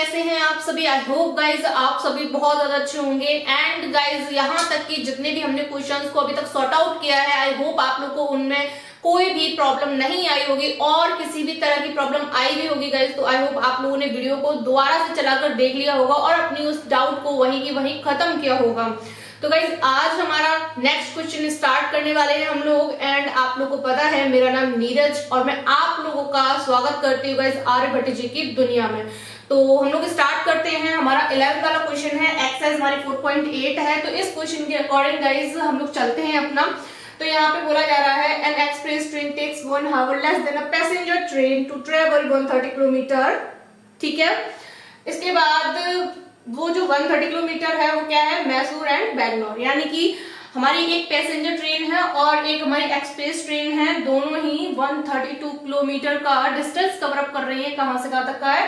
कैसे हैं आप सभी। आई होप गाइज आप सभी बहुत ज्यादा अच्छे होंगे। एंड गाइज यहाँ तक कि जितने भी हमने क्वेश्चंस को अभी तक सॉर्ट आउट किया है, आई होप आप लोग को उनमें कोई भी प्रॉब्लम नहीं आई होगी, और किसी भी तरह की प्रॉब्लम आई भी होगी गाइज तो आई होप आप लोगों ने वीडियो को दोबारा से चलाकर देख लिया होगा और अपनी उस डाउट को वहीं की वहीं खत्म किया होगा। तो गाइज आज हमारा नेक्स्ट क्वेश्चन स्टार्ट करने वाले हैं हम लोग। एंड आप लोग को पता है मेरा नाम नीरज और मैं आप लोगों का स्वागत करती हूँ गाइज आर्यभट्ट जी की दुनिया में। तो हम लोग स्टार्ट करते हैं। हमारा 11th वाला क्वेश्चन है, एक्सरसाइज हमारी 4.8 है। तो इस क्वेश्चन के अकॉर्डिंग गाइज हम लोग चलते हैं अपना। तो यहाँ पे बोला जा रहा है an express train takes 1 hour less than a passenger train to travel 130 kilometre. ठीक है, इसके बाद वो जो 130 किलोमीटर है वो क्या है, मैसूर एंड बैंगलोर। यानी कि हमारी एक पैसेंजर ट्रेन है और एक हमारी एक्सप्रेस ट्रेन है, दोनों ही 132 किलोमीटर का डिस्टेंस कवर अप कर रही है। कहां से कहां तक का है,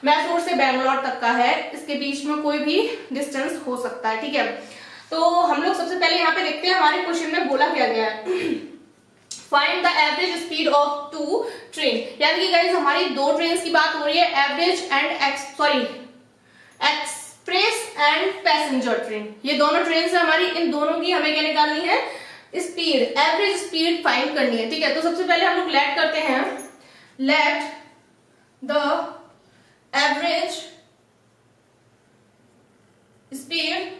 मैसूर से बैंगलोर तक का है। इसके बीच में कोई भी डिस्टेंस हो सकता है। ठीक है, तो हम लोग सबसे पहले यहाँ पे देखते हैं हमारे क्वेश्चन में बोला क्या गया है। Find the average speed of two train. यानी कि गाइस हमारी दो ट्रेन की बात हो रही है, average and express and passenger train. ये दोनों ट्रेन है हमारी, इन दोनों की हमें क्या निकालनी है, स्पीड, एवरेज स्पीड फाइंड करनी है। ठीक है, तो सबसे पहले हम लोग लेट करते हैं, let the average speed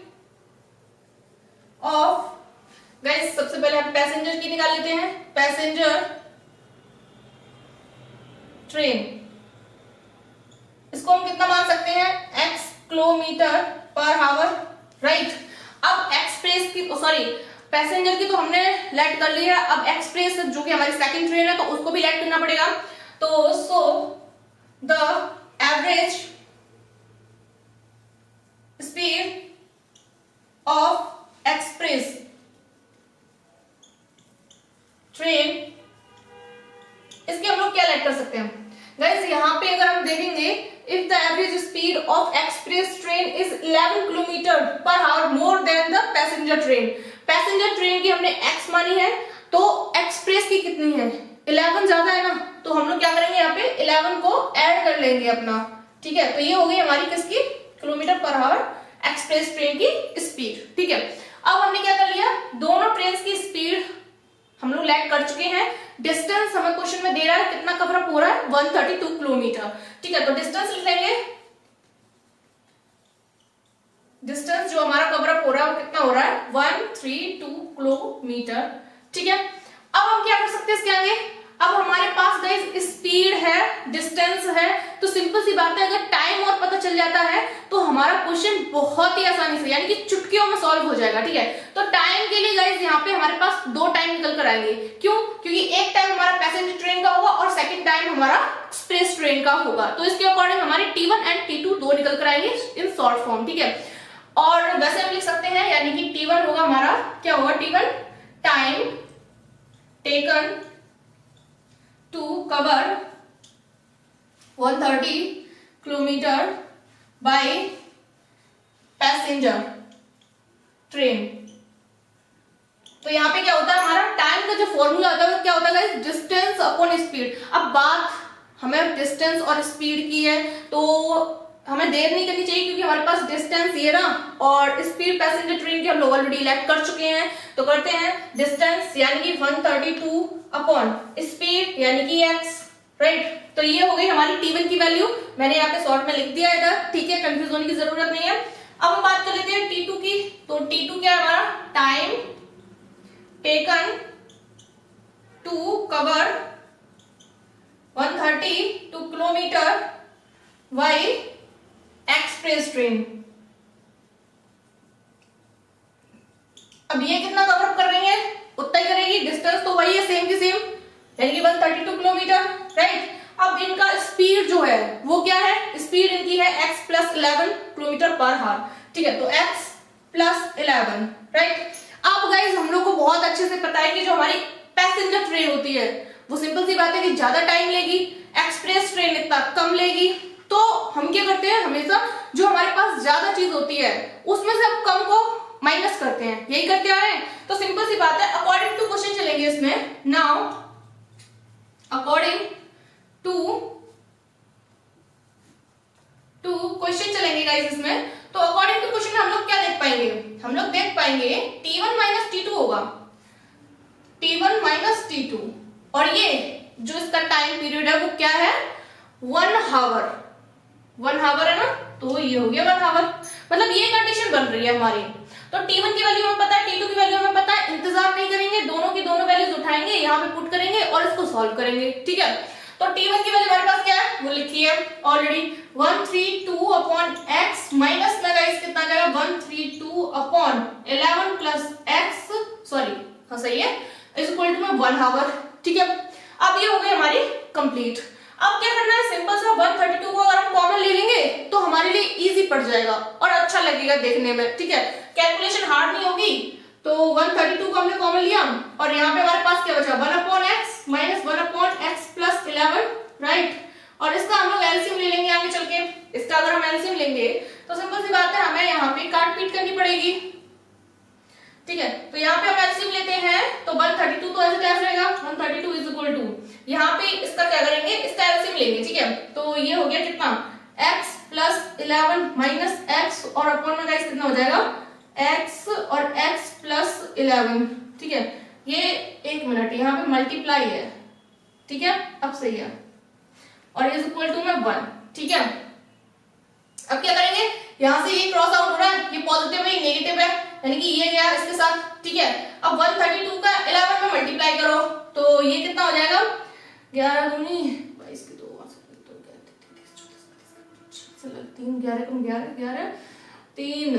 of, guys सबसे पहले हम पैसेंजर की निकाल लेते हैं, पैसेंजर ट्रेन। इसको हम कितना मान सकते हैं, x kilometre per our, right. अब एक्सप्रेस की पैसेंजर की तो हमने लेट कर ली है। अब एक्सप्रेस जो कि हमारी सेकंड ट्रेन है तो उसको भी लेट करना पड़ेगा। तो so the average speed of express train, इसके हम लोग क्या लेट कर सकते हैं गाइस। यहां पे अगर हम देखेंगे, if the average speed of express train is 11 kilometre per our more than the passenger train. Passenger train की हमने x मानी है, तो एक्सप्रेस की कितनी है, 11 ज्यादा है ना, तो हम लोग क्या करेंगे यहाँ पे 11 को ऐड कर लेंगे अपना। ठीक है, तो ये हो गई हमारी किसकी, kilometre per our express train की स्पीड। ठीक है, अब हमने क्या कर लिया, दोनों ट्रेन की स्पीड हम लोग लेट कर चुके हैं। डिस्टेंस हमें क्वेश्चन में दे रहा है कितना कवर अप हो रहा है, 132 किलोमीटर। ठीक है, तो डिस्टेंस लिख लेंगे, डिस्टेंस जो हमारा कवर अप हो रहा है वो कितना हो रहा है, 132 किलोमीटर। ठीक है, अब हम क्या कर सकते हैं इसके आगे। अब हमारे पास गाइस स्पीड है, डिस्टेंस है, तो सिंपल सी बात है, अगर टाइम और पता चल जाता है तो हमारा क्वेश्चन बहुत ही आसानी से यानी कि चुटकियों में सॉल्व हो जाएगा। ठीक है, तो टाइम के लिए गाइस यहाँ पे हमारे पास दो टाइम निकल कर आएंगे। क्यों, क्योंकि एक टाइम हमारा पैसेंजर ट्रेन का होगा और सेकंड टाइम हमारा एक्सप्रेस ट्रेन का होगा। तो इसके अकॉर्डिंग हमारे T1 एंड T2 दो निकल कर आएंगे इन शॉर्ट फॉर्म। ठीक है, और वैसे हम लिख सकते हैं, यानी कि T1 होगा हमारा, क्या होगा T1, time taken to cover 130 kilometre by passenger train. तो यहाँ पे क्या होता है, हमारा टाइम का जो फॉर्मूला होता है क्या होता है, डिस्टेंस अपॉन स्पीड। अब बात हमें डिस्टेंस और स्पीड की है तो हमें देर नहीं करनी चाहिए, क्योंकि हमारे पास डिस्टेंस ये ना और स्पीड पैसेंजर ट्रेन की हम लोग ऑलरेडी इलेक्ट कर चुके हैं। तो करते हैं डिस्टेंस यानी कि 132 अपॉन स्पीड यानी कि x, राइट। तो ये हो गई हमारी T1 की वैल्यू, मैंने यहाँ पे शॉर्ट में लिख दिया है इधर। ठीक है, कंफ्यूज होने की जरूरत नहीं है। अब हम बात कर लेते हैं T2 की। तो T2 क्या है हमारा, time taken to cover 132 kilometre by express train. अब ये कितना कवर अप कर रही है, उतना ही करेगी, डिस्टेंस तो वही है, सेम की सेम, यानी कि 132 किलोमीटर, राइट। अब इनका स्पीड जो है वो क्या है, स्पीड इनकी है x plus 11 kilometre per our. ठीक है, तो x प्लस 11, राइट। अब गाइज हम लोग को बहुत अच्छे से पता है कि जो हमारी पैसेंजर ट्रेन होती है वो सिंपल सी बात है कि ज्यादा टाइम लेगी, एक्सप्रेस ट्रेन इतना कम लेगी। तो हम क्या करते हैं, हमेशा जो हमारे पास ज्यादा चीज होती है उसमें से हम कम को माइनस करते हैं, यही करते आ रहे हैं। तो सिंपल सी बात है, अकॉर्डिंग टू क्वेश्चन चलेंगे इसमें। Now according to two question चलेंगे गाइस इसमें। तो अकॉर्डिंग टू क्वेश्चन हम लोग क्या देख पाएंगे, हम लोग देख पाएंगे T1 माइनस T2 होगा, T1 माइनस T2, और ये जो इसका टाइम पीरियड है वो क्या है 1 हावर, 1 हावर है ना, तो ये हो गया 1 हावर। मतलब ये कंडीशन बन रही है हमारी। तो T1 की वैल्यू हमें पता है, T2 की वैल्यू हमें पता है, इंतजार नहीं करेंगे, दोनों की दोनों वैल्यूज उठाएंगे, यहाँ पे पुट करेंगे और इसको सॉल्व करेंगे, ठीक है। तो T1 की वैल्यू हमारे पास क्या है वो लिखी है ऑलरेडी 132 अपॉन x माइनस में गाइस कितना आ जाएगा 132 अपॉन 11 प्लस x, सॉरी हाँ सही है, इज इक्वल टू 1 हावर, ठीक है। अब ये हो गई हमारी कंप्लीट। अब क्या करना है, सिंपल सा 132 को अगर हम कॉमन ले लेंगे तो हमारे लिए इजी पड़ जाएगा और अच्छा लगेगा देखने में, ठीक है, कैलकुलेशन हार्ड नहीं होगी। तो 132 को हमने कॉमन लिया और यहाँ पे हमारे पास क्या बचा 1 upon x minus 1 upon x plus 11, right. और इसका हम लोग एलसीएम ले लेंगे आगे चल के। इसका अगर हम एलसीएम लेंगे तो सिंपल सी बात है हमें यहाँ पे काट पीट करनी पड़ेगी, ठीक है। तो यहाँ पे हम एलसीएम लेते हैं तो 132 तो ऐसे कैसे रहेगा 132 इज इक्वल टू, यहाँ पे इसका क्या करेंगे इसका एलसीएम लेंगे, ठीक है। तो ये हो गया कितना x प्लस 11 माइनस x और अपॉन में गाइस कितना हो जाएगा x और x प्लस 11, ठीक है। ये एक मिनट यहाँ पे मल्टीप्लाई है, ठीक है, अब सही है, और इज इक्वल टू में 1, ठीक है। अब क्या करेंगे, यहां से ये क्रॉस आउट हो रहा है, ये पॉजिटिव है ये नेगेटिव है, यानी कि ये गया इसके साथ, ठीक है। अब 132 का 11 में मल्टीप्लाई करो तो ये कितना हो जाएगा 11 दूनी 22 की 2 3 11 कम 11 11 3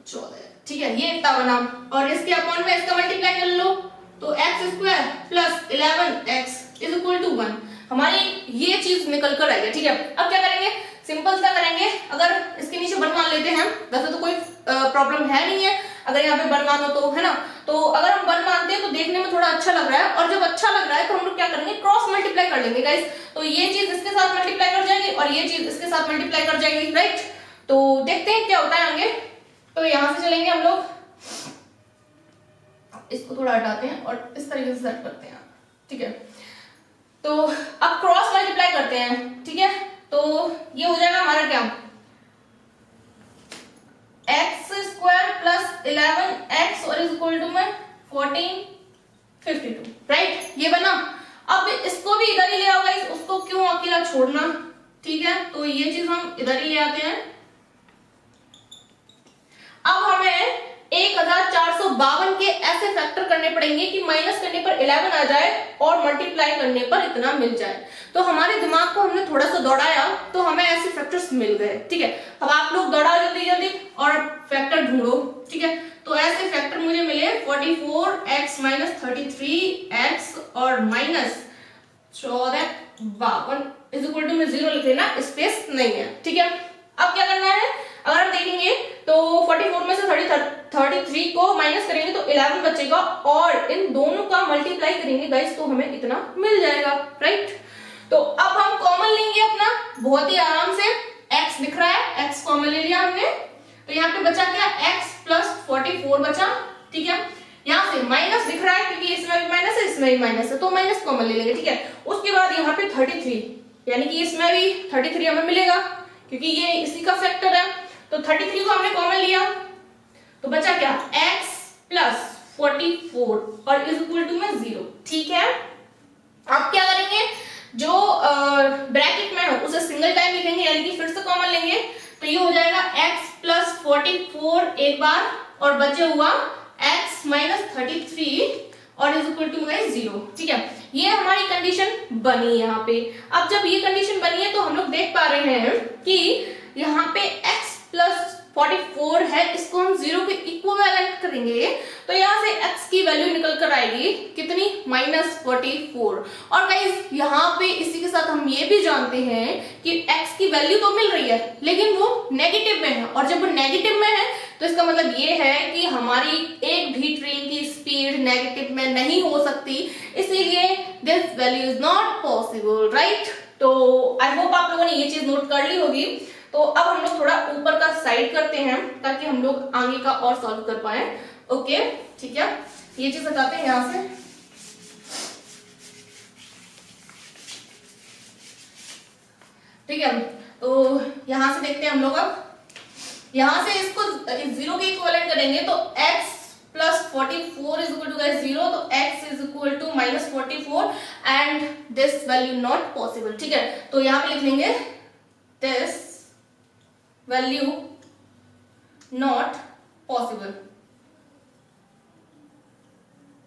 14, ठीक है, ये इतना बना। और इसके अपॉन में इसका मल्टीप्लाई कर लो तो x square plus 11x is equal to 1, हमारी ये चीज निकल कर आएगी, ठीक है। अब क्या करेंगे, सिंपल सा करेंगे, अगर इसके नीचे 1 मान लेते हैं, वैसे तो कोई प्रॉब्लम है नहीं है अगर यहाँ पे 1 मानो तो, है ना। तो अगर हम 1 मानते हैं तो देखने में थोड़ा अच्छा लग रहा है, और जब अच्छा लग रहा है तो हम लोग क्या करेंगे क्रॉस मल्टीप्लाई कर लेंगे गाइस। तो ये चीज इसके साथ मल्टीप्लाई कर जाएगी और ये चीज इसके साथ मल्टीप्लाई कर जाएगी, राइट। तो देखते हैं क्या होता है आगे। तो यहां से चलेंगे हम लोग, इसको थोड़ा हटाते हैं और इस तरीके से सेट करते हैं, ठीक है। तो अब क्रॉस मल्टीप्लाई करते हैं, ठीक है। तो ये हो जाएगा हमारा क्या x स्क्वायर प्लस 11x और इज इक्वल टू में 1452, राइट, ये बना। अब इसको भी इधर ही ले आओ गाइस, उसको क्यों अकेला छोड़ना, ठीक है। तो ये चीज हम इधर ही ले आते हैं। अब हमें 1452 के ऐसे फैक्टर करने पड़ेंगे कि माइनस करने पर 11 आ जाए और मल्टीप्लाई करने पर इतना मिल जाए। तो हमारे दिमाग को हमने थोड़ा सा दौड़ाया तो हमें ऐसे फैक्टर्स मिल गए, ठीक है। अब आप लोग दौड़ाओ जल्दी जल्दी और फैक्टर ढूंढो, ठीक है। तो ऐसे फैक्टर मुझे मिले 44x माइनस 33x और माइनस 1452 इज इक्वल टू में 0 लिख लेना, स्पेस नहीं है, ठीक है। अब क्या करना है, अगर हम देखेंगे तो 44 में से 33 को माइनस करेंगे तो 11 बचेगा और इन दोनों का मल्टीप्लाई करेंगे गाइस तो हमें इतना मिल जाएगा, राइट। तो अब हम कॉमन लेंगे अपना बहुत ही आराम से, x दिख रहा है, x कॉमन ले लिया हमने, तो यहाँ पे बचा क्या x प्लस 44 बचा, ठीक है। यहाँ से माइनस दिख रहा है क्योंकि इसमें भी माइनस है इसमें भी माइनस है, तो माइनस कॉमन ले लेंगे, ठीक है। उसके बाद यहाँ पे 33, यानी कि इसमें भी 33 हमें मिलेगा क्योंकि ये इसी का फैक्टर है। तो 33 को हमने कॉमन लिया तो बचा क्या x प्लस 44 और इज इक्वल टू में 0, ठीक है। अब क्या करेंगे, जो ब्रैकेट में है उसे सिंगल टाइम लिखेंगे, यानी कि फिर से कॉमन लेंगे, तो ये हो जाएगा x प्लस 44 एक बार और बचे हुआ x माइनस 33 और इज इक्वल टू 0, ठीक है। ये हमारी कंडीशन बनी यहाँ पे। अब जब ये कंडीशन बनी है तो हम लोग देख पा रहे हैं कि यहाँ पे x प्लस 44 है, इसको हम 0 के इक्विवेलेंट करेंगे तो यहाँ से x की वैल्यू निकल कर आएगी कितनी -44। और गाइस यहाँ पे इसी के साथ हम ये भी जानते हैं कि x की वैल्यू तो मिल रही है लेकिन वो नेगेटिव में है, और जब वो नेगेटिव में है तो इसका मतलब ये है कि हमारी एक भी ट्रेन की स्पीड नेगेटिव में नहीं हो सकती, इसीलिए this value is not possible, right. तो आई होप आप लोगों ने ये चीज नोट कर ली होगी। तो अब हम लोग थोड़ा ऊपर का साइड करते हैं ताकि हम लोग आगे का और सॉल्व कर पाए, ओके, ठीक है। ये चीज हटाते हैं यहां से, ठीक है। तो यहां से देखते हैं हम लोग, अब यहां से इसको जीरो के इक्विवेलेंट करेंगे तो x plus 44 is equal to guys 0, तो x is equal to minus 44 and this value not possible. ठीक है, तो यहां पे लिख लेंगे this value not possible,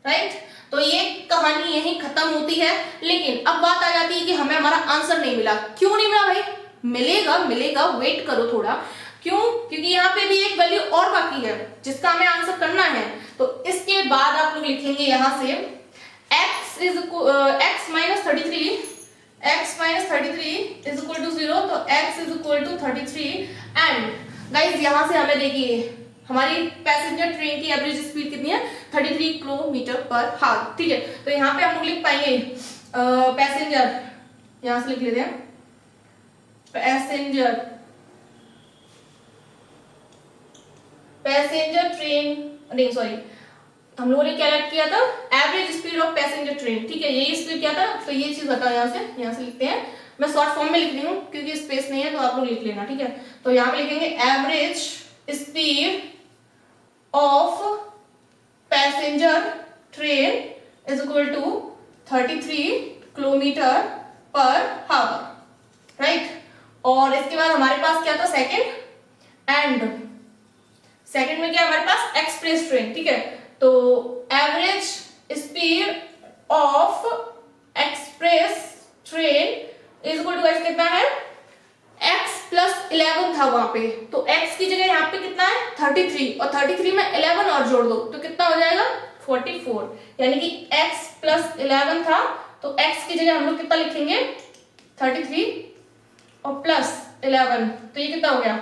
right. तो ये कहानी यहीं खत्म होती है। लेकिन अब बात आ जाती है कि हमें हमारा आंसर नहीं मिला। क्यों नहीं मिला भाई? मिलेगा मिलेगा, वेट करो थोड़ा। क्यों? क्योंकि यहाँ पे भी एक वैल्यू और बाकी है जिसका हमें आंसर करना है। तो इसके बाद आप लोग लिखेंगे यहां से x minus 33 is equal to 0, तो x is equal to 33 and guys यहां से हमें देखिए हमारी पैसेंजर ट्रेन की एवरेज स्पीड कितनी है, 33 किलोमीटर पर हावर। ठीक है, तो यहाँ पे हम लोग लिख पाएंगे पैसेंजर, यहां से लिख लेते हैं पैसेंजर ट्रेन, नहीं सॉरी, हम लोगों ने क्या लग किया था, average speed of passenger train. ठीक है, यही स्पीड क्या था, तो ये चीज बताओ। यहाँ से लिखते हैं, मैं शॉर्ट फॉर्म में लिख रही हूँ क्योंकि स्पेस नहीं है, तो आप लोग लिख लेना। ठीक है, तो यहाँ पे लिखेंगे average speed of passenger train is equal to 33 kilometre per hour, right. और इसके बाद हमारे पास क्या था, सेकंड में क्या हमारे पास एक्सप्रेस ट्रेन। ठीक है, तो average speed of express train is equal to कितना है, x प्लस 11 था वहां पे, तो x की जगह यहाँ पे कितना है 33, और 33 में 11 और जोड़ दो तो कितना हो जाएगा 44, यानी कि x प्लस 11 था, तो x की जगह हम लोग कितना लिखेंगे 33 और प्लस 11, तो ये कितना हो गया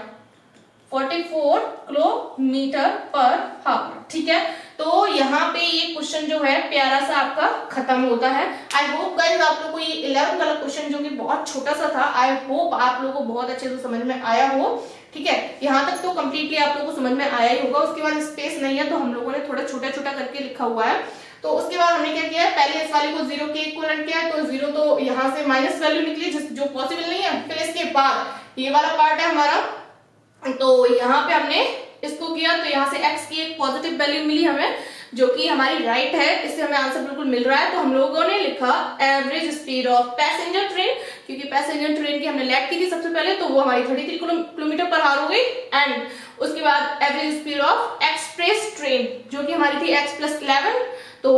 44 किलोमीटर पर हावर। ठीक है, तो यहाँ पे ये क्वेश्चन जो है प्यारा सा आपका खत्म होता है। आई होप गाइस आप लोगों को ये 11 वाला क्वेश्चन जो कि बहुत छोटा सा था, आई होप आप लोगों को बहुत अच्छे से समझ में आया हो। ठीक है, यहाँ तक तो कंप्लीटली आप लोगों को समझ में आया ही होगा। उसके बाद स्पेस नहीं है तो हम लोगों ने थोड़ा छोटा छोटा करके लिखा हुआ है। तो उसके बाद हमने क्या किया है, पहले इस वाले को 0 के इक्विवेलेंट किया है, तो 0 तो यहाँ से माइनस वैल्यू निकली जो पॉसिबल नहीं है। फिर इसके बाद ये वाला पार्ट है हमारा, तो यहाँ पे हमने इसको किया, तो यहाँ से x की एक पॉजिटिव वैल्यू मिली हमें जो कि हमारी राइट है, इससे हमें आंसर बिल्कुल मिल रहा है। तो हम लोगों ने लिखा average speed of passenger train, क्योंकि पैसेंजर ट्रेन की हमने लेट की थी सबसे पहले, तो वो हमारी 33 किलोमीटर पर हावर हो गई। एंड उसके बाद average speed of express train जो कि हमारी थी x प्लस 11, तो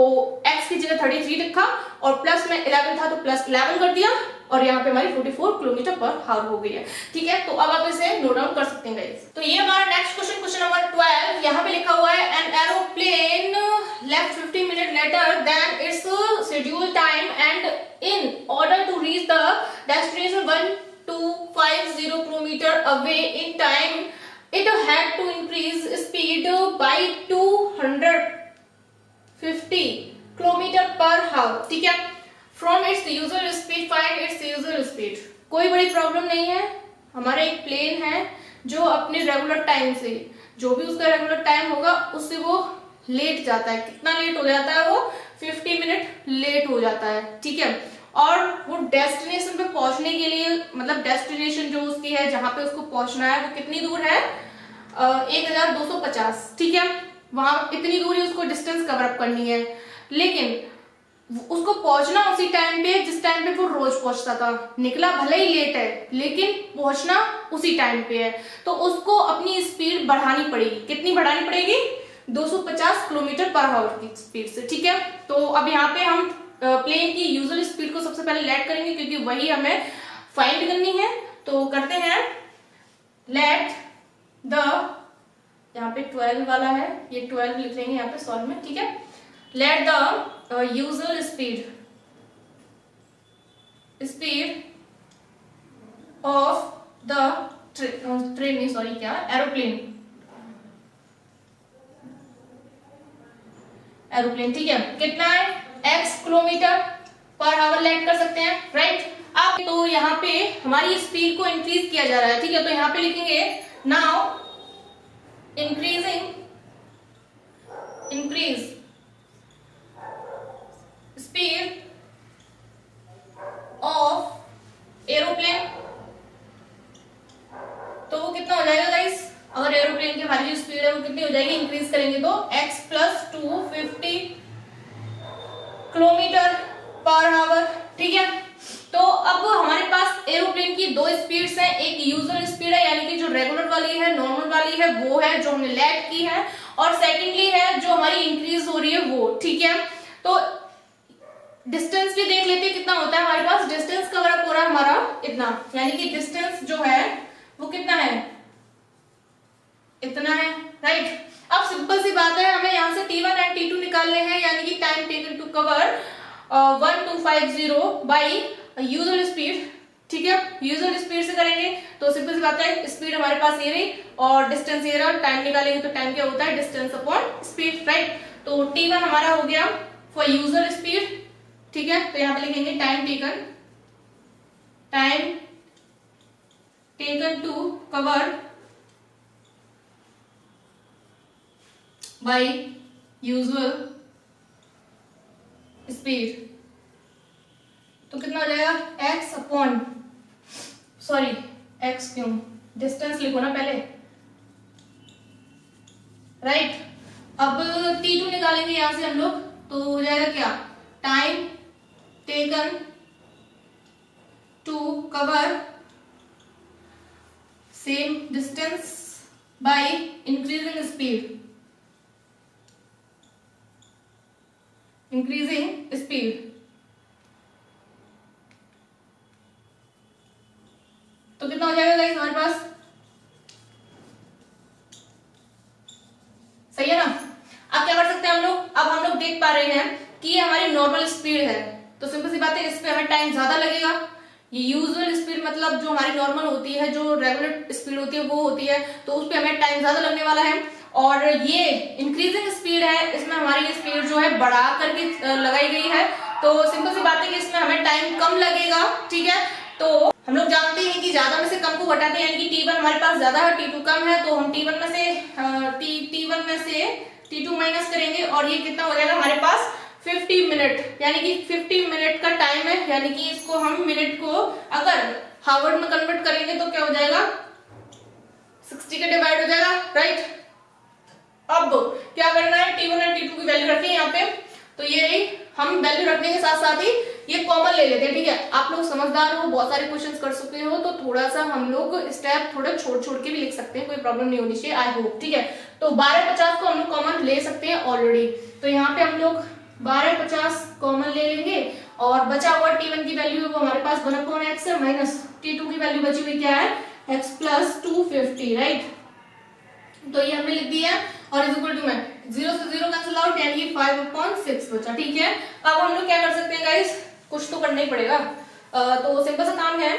x की जगह 33 लिखा और प्लस में 11 था तो प्लस 11 कर दिया, और यहाँ पे हमारी 44 किलोमीटर पर हावर हो गई है। ठीक है, तो अब आप इसे नोट डाउन कर सकते हैं गाइस। तो ये हमारा नेक्स्ट क्वेश्चन नंबर 12, यहाँ पे लिखा हुआ है an aeroplane left 50 minute later than its schedule time and in order to reach the destination 1250 kilometre away in time it had to increase speed by 250 kilometre per hour. ठीक है, from its usual speed find its usual speed. कोई बड़ी problem नहीं है, हमारा एक plane है जो अपने रेगुलर टाइम से, जो भी उसका रेगुलर टाइम होगा उससे वो लेट जाता है। कितना लेट हो जाता है वो 50 मिनट लेट हो जाता है। ठीक है, और वो डेस्टिनेशन पे पहुंचने के लिए, मतलब डेस्टिनेशन जो उसकी है जहां पे उसको पहुंचना है वो कितनी दूर है 1250। ठीक है, वहां इतनी दूर ही उसको डिस्टेंस कवर अप करनी है, लेकिन उसको पहुंचना उसी टाइम पे जिस टाइम पे वो रोज पहुंचता था। निकला भले ही लेट है लेकिन पहुंचना उसी टाइम पे है, तो उसको अपनी स्पीड बढ़ानी पड़ेगी। कितनी बढ़ानी पड़ेगी 250 किलोमीटर पर हावर की स्पीड से। ठीक है, तो अब यहाँ पे हम प्लेन की यूजुअल स्पीड को सबसे पहले लेट करेंगे क्योंकि वही हमें फाइंड करनी है। तो करते हैं लेट द, यहाँ पे 12 वाला है, ये 12 लिख लेंगे यहाँ पे सॉल्व में। ठीक है, let the usual speed of the train नहीं सॉरी क्या एरोप्लेन। ठीक है, कितना है x kilometre per hour let कर सकते हैं, राइट। अब तो यहाँ पे हमारी स्पीड को इंक्रीज किया जा रहा है। ठीक है, तो यहाँ पे लिखेंगे now increase speed of aeroplane कितना हो जाएगा गाइस, अगर एरोप्लेन की हमारी जो स्पीड है वो कितनी हो जाएगी, इंक्रीज करेंगे तो x plus 250 kilometre per our. ठीक है, तो अब हमारे पास एरोप्लेन की दो स्पीड्स हैं, एक यूजुअल स्पीड है यानी कि जो रेगुलर वाली है, नॉर्मल वाली है वो है जो हमने लैट की है, और सेकेंडली है जो हमारी इंक्रीज हो रही है वो। ठीक है, तो डिस्टेंस भी देख लेते हैं कितना होता है हमारे पास। डिस्टेंस कवर अप हो रहा है हमारा इतना, यानी कि डिस्टेंस जो है वो कितना है, इतना है, राइट। अब सिंपल सी बात है, हमें यहाँ से T1 एंड T2 निकालने हैं, यानी कि time taken to cover 1250 by usual speed. ठीक है, यूजुअल स्पीड से करेंगे तो सिंपल सी बात है, स्पीड हमारे पास ये रही और डिस्टेंस ये रहा, टाइम निकालेंगे तो टाइम क्या होता है, डिस्टेंस अपॉन स्पीड, राइट। तो T1 हमारा हो गया फॉर यूजुअल स्पीड। ठीक है, तो यहाँ पे लिखेंगे time taken to cover by usual speed, तो कितना हो जाएगा, x अपॉन, सॉरी x क्यों, डिस्टेंस लिखो ना पहले, राइट। अब T2 निकालेंगे यहां से हम लोग, तो हो जाएगा क्या, time taken to cover same distance by increasing speed, तो कितना हो जाएगा गाइस हमारे पास, सही है ना। अब क्या कर सकते हैं हम लोग, अब हम लोग देख पा रहे हैं कि ये हमारी नॉर्मल स्पीड है, तो सिंपल सी बात है इस पे हमें टाइम ज्यादा लगेगा। ये यूजुअल स्पीड मतलब जो हमारी नॉर्मल होती है, जो रेगुलर स्पीड होती है वो होती है, तो उस पे हमें टाइम ज्यादा लगने वाला है। और ये इंक्रीजिंग स्पीड है, इसमें हमारी स्पीड जो है बढ़ा करके लगाई गई है, तो सिंपल सी बात है कि इसमें हमें टाइम कम लगेगा। ठीक है, तो हम लोग जानते हैं कि ज्यादा में से कम को घटाते हैं, यानी कि T1 हमारे पास ज्यादा है, T2 कम है, तो हम T1 में से T2 माइनस करेंगे और ये कितना हो जाएगा हमारे पास 50 मिनट, यानी कि 50 मिनट का टाइम है, यानी कि इसको हम मिनट को अगर हावर्ड में कन्वर्ट करेंगे तो क्या हो जाएगा, 60 का डिवाइड हो जाएगा, राइट। अब क्या करना है, T1 और T2 की वैल्यू रखें यहाँ पे, तो ये रही, हम वैल्यू रखने के साथ साथ ही ये कॉमन ले लेते हैं। ठीक है, आप लोग समझदार हो, बहुत सारे क्वेश्चंस कर सकते हो, तो थोड़ा सा हम लोग स्टेप थोड़ा छोड़ छोड़ के भी लिख सकते हैं, कोई प्रॉब्लम नहीं होनी चाहिए, आई होप। ठीक है, तो 1250 को हम लोग कॉमन ले सकते हैं ऑलरेडी, तो यहाँ पे हम लोग 1250 कॉमन ले लेंगे और बचा हुआ T1 की वैल्यू है वो हमारे पास 1/x है, माइनस T2 की वैल्यू बची हुई क्या है, x प्लस 250, राइट। तो ये हमने लिख दिया और इज इक्वल टू में 0 से 0 कैंसिल आउट, यानी कि 5/6 बचा। ठीक है, अब हम लोग क्या कर सकते हैं गाइस, कुछ तो करना ही पड़ेगा, तो सिंपल सा काम है,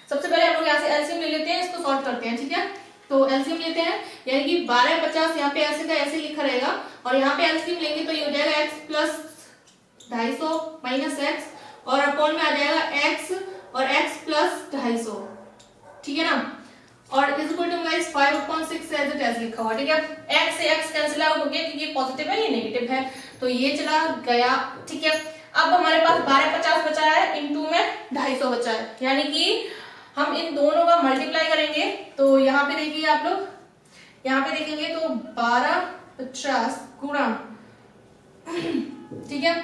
सबसे पहले हम लोग यहाँ से एलसीएम ले लेते हैं, इसको सॉल्व करते हैं। ठीक है, तो एलसीएम लेते हैं, यानी कि 1250 यहाँ पे ऐसे का ऐसे लिखा रहेगा और यहाँ पे एलसीएम लेंगे तो ये हो जाएगा x प्लस 250 माइनस x और अपॉन में आ जाएगा x और x प्लस 250। ठीक है ना, और is equal to guys 5/6 as it as लिखा हुआ। ठीक है, x से x कैंसिल आउट हो गया क्योंकि ये पॉजिटिव है ये नेगेटिव है, तो ये चला गया। ठीक है, अब हमारे पास 1250 बचा है, इनटू में 250 बचा है, यानी कि हम इन दोनों का मल्टीप्लाई करेंगे, तो यहाँ पे देखिए आप लोग, यहाँ पे देखेंगे तो 1250 गुणा, ठीक है,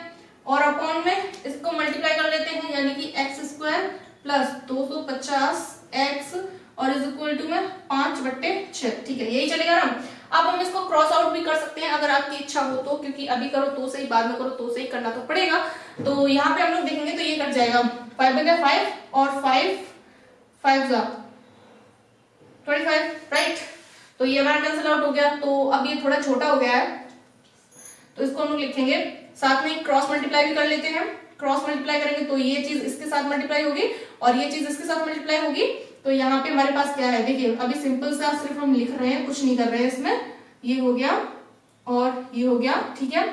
और अपॉन में इसको मल्टीप्लाई कर लेते हैं, यानी कि x² प्लस 250x और इज इक्वल टू में 5/6। ठीक है, यही चलेगा ना। अब हम इसको क्रॉस आउट भी कर सकते हैं अगर आपकी इच्छा हो तो, क्योंकि अभी करो तो सही, बाद में करो तो सही, करना तो पड़ेगा। तो यहाँ पे हम लोग देखेंगे तो ये कट जाएगा, 5/5 और 5 जा 25, राइट। तो ये हमारा कैंसिल आउट हो गया, तो अब ये थोड़ा छोटा हो गया है, तो इसको हम लोग लिखेंगे, साथ में क्रॉस मल्टीप्लाई भी कर लेते हैं। क्रॉस मल्टीप्लाई करेंगे तो ये चीज इसके साथ मल्टीप्लाई होगी और ये चीज इसके साथ मल्टीप्लाई होगी, तो यहाँ पे हमारे पास क्या है, देखिए अभी सिंपल सा सिर्फ हम लिख रहे हैं, कुछ नहीं कर रहे हैं इसमें, ये हो गया और ये हो गया। ठीक है,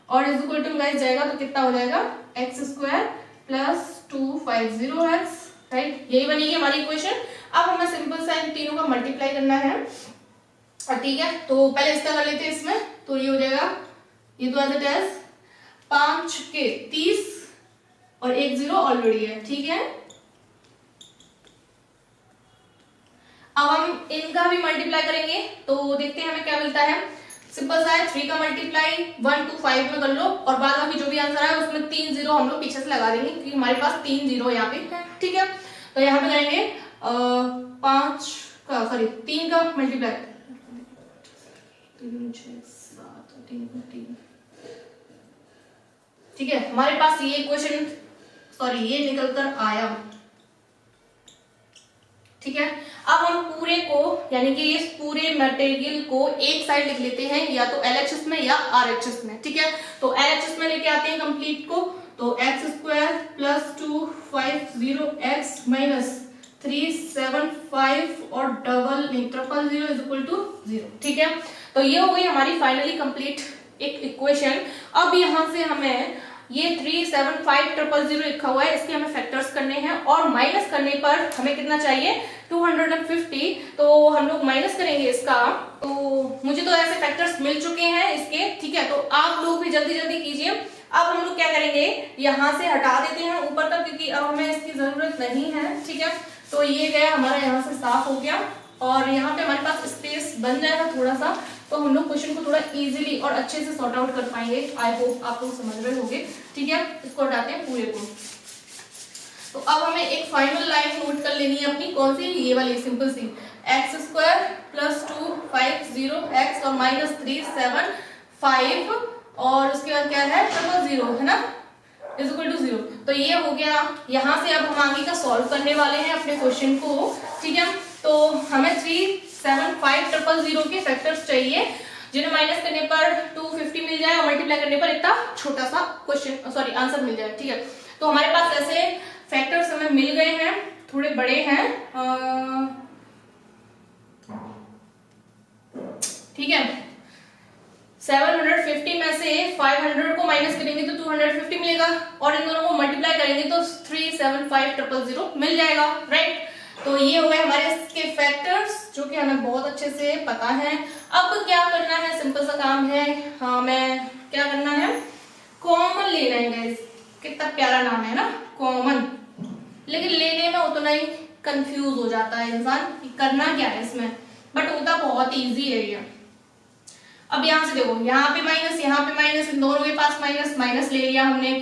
और इज इक्वल टू गाइस जाएगा तो कितना हो जाएगा, x² प्लस 250x, राइट। यही बनेगी हमारी इक्वेशन। अब हमें सिंपल सा इन तीनों का मल्टीप्लाई करना है, और ठीक है, तो पहले इसका कर लेते हैं इसमें, तो ये हो जाएगा, ये तो एज इट इज 5 के 30 और 1 0 ऑलरेडी है। ठीक है, अब हम इनका भी मल्टीप्लाई करेंगे तो देखते हैं हमें क्या मिलता है। सिंपल सा है, 3 का मल्टीप्लाई 1 to 5 में कर लो और बाद बाकी जो भी आंसर है उसमें 3 जीरो हम लोग पीछे से लगा देंगे क्योंकि हमारे पास 3 जीरो यहाँ पे है। ठीक है, तो यहाँ पे करेंगे 5 का सॉरी 3 का मल्टीप्लाई 3 6 7 3। ठीक है, हमारे पास ये क्वेश्चन सॉरी ये निकल कर आया। ठीक है, अब हम पूरे को यानी कि इस पूरे मटेरियल को एक साइड लिख लेते हैं, या तो LHS में या RHS में। ठीक है, तो LHS में लेके आते हैं कंप्लीट को, तो x square plus 2 5 0 x minus 3 7 5 और double triple 0 is equal to 0। ठीक है, तो ये हो गई हमारी फाइनली कंप्लीट एक इक्वेशन। अब यहां से हमें ये 3 7 5 ट्रिपल 0 लिखा हुआ है, इसके हमें फैक्टर्स करने हैं और माइनस करने पर हमें कितना चाहिए 250। तो हम लोग माइनस करेंगे इसका, तो मुझे तो ऐसे फैक्टर्स मिल चुके हैं इसके। ठीक है, तो आप लोग भी जल्दी जल्दी कीजिए। अब हम लोग क्या करेंगे, यहां से हटा देते हैं ऊपर तक क्योंकि अब हमें इसकी जरूरत नहीं है। ठीक है, तो ये गया हमारा यहाँ से साफ हो गया और यहाँ पे हमारे पास स्पेस बन जाएगा थोड़ा सा, तो हम लोग क्वेश्चन को थोड़ा इजीली और अच्छे से सॉर्ट आउट कर पाएंगे। आई होप आप लोग समझ रहे होंगे। ठीक है, इसको हटाते हैं पूरे को। तो अब हमें एक फाइनल लाइन नोट कर लेनी है अपनी, कौन सी, ये वाली सिंपल सी, एक्स स्क्वायर प्लस 2 5 0 x और माइनस 3 7 5 और उसके बाद क्या है ट्रिपल 0 है ना, इज इक्वल टू 0। तो ये हो गया। यहाँ से अब हम आगे का सॉल्व करने वाले हैं अपने क्वेश्चन को। ठीक है, तो हमें 3 7 5 ट्रिपल 0 के फैक्टर्स चाहिए जिन्हें माइनस करने पर 250 मिल जाए और मल्टीप्लाई करने पर इतना छोटा सा क्वेश्चन सॉरी आंसर मिल जाए। ठीक है, तो हमारे पास ऐसे फैक्टर्स हमें मिल गए हैं, थोड़े बड़े हैं। ठीक है, 750 में से 500 को माइनस करेंगे तो 250 मिलेगा और इन दोनों को मल्टीप्लाई करेंगे तो 3 7 5 ट्रिपल 0 मिल जाएगा। राइट, तो ये हुए हमारे इसके फैक्टर्स जो कि हमें बहुत अच्छे से पता है। अब क्या करना है, सिंपल सा काम है, हमें क्या करना है, कॉमन लेना है गाइस। कितना प्यारा नाम है ना, कॉमन, लेकिन लेने में उतना ही कंफ्यूज हो जाता है इंसान कि करना क्या है इसमें, बट होता बहुत इजी है ये। अब यहां से देखो, यहाँ पे माइनस यहाँ पे माइनस, इन दोनों के पास माइनस माइनस ले लिया हमने।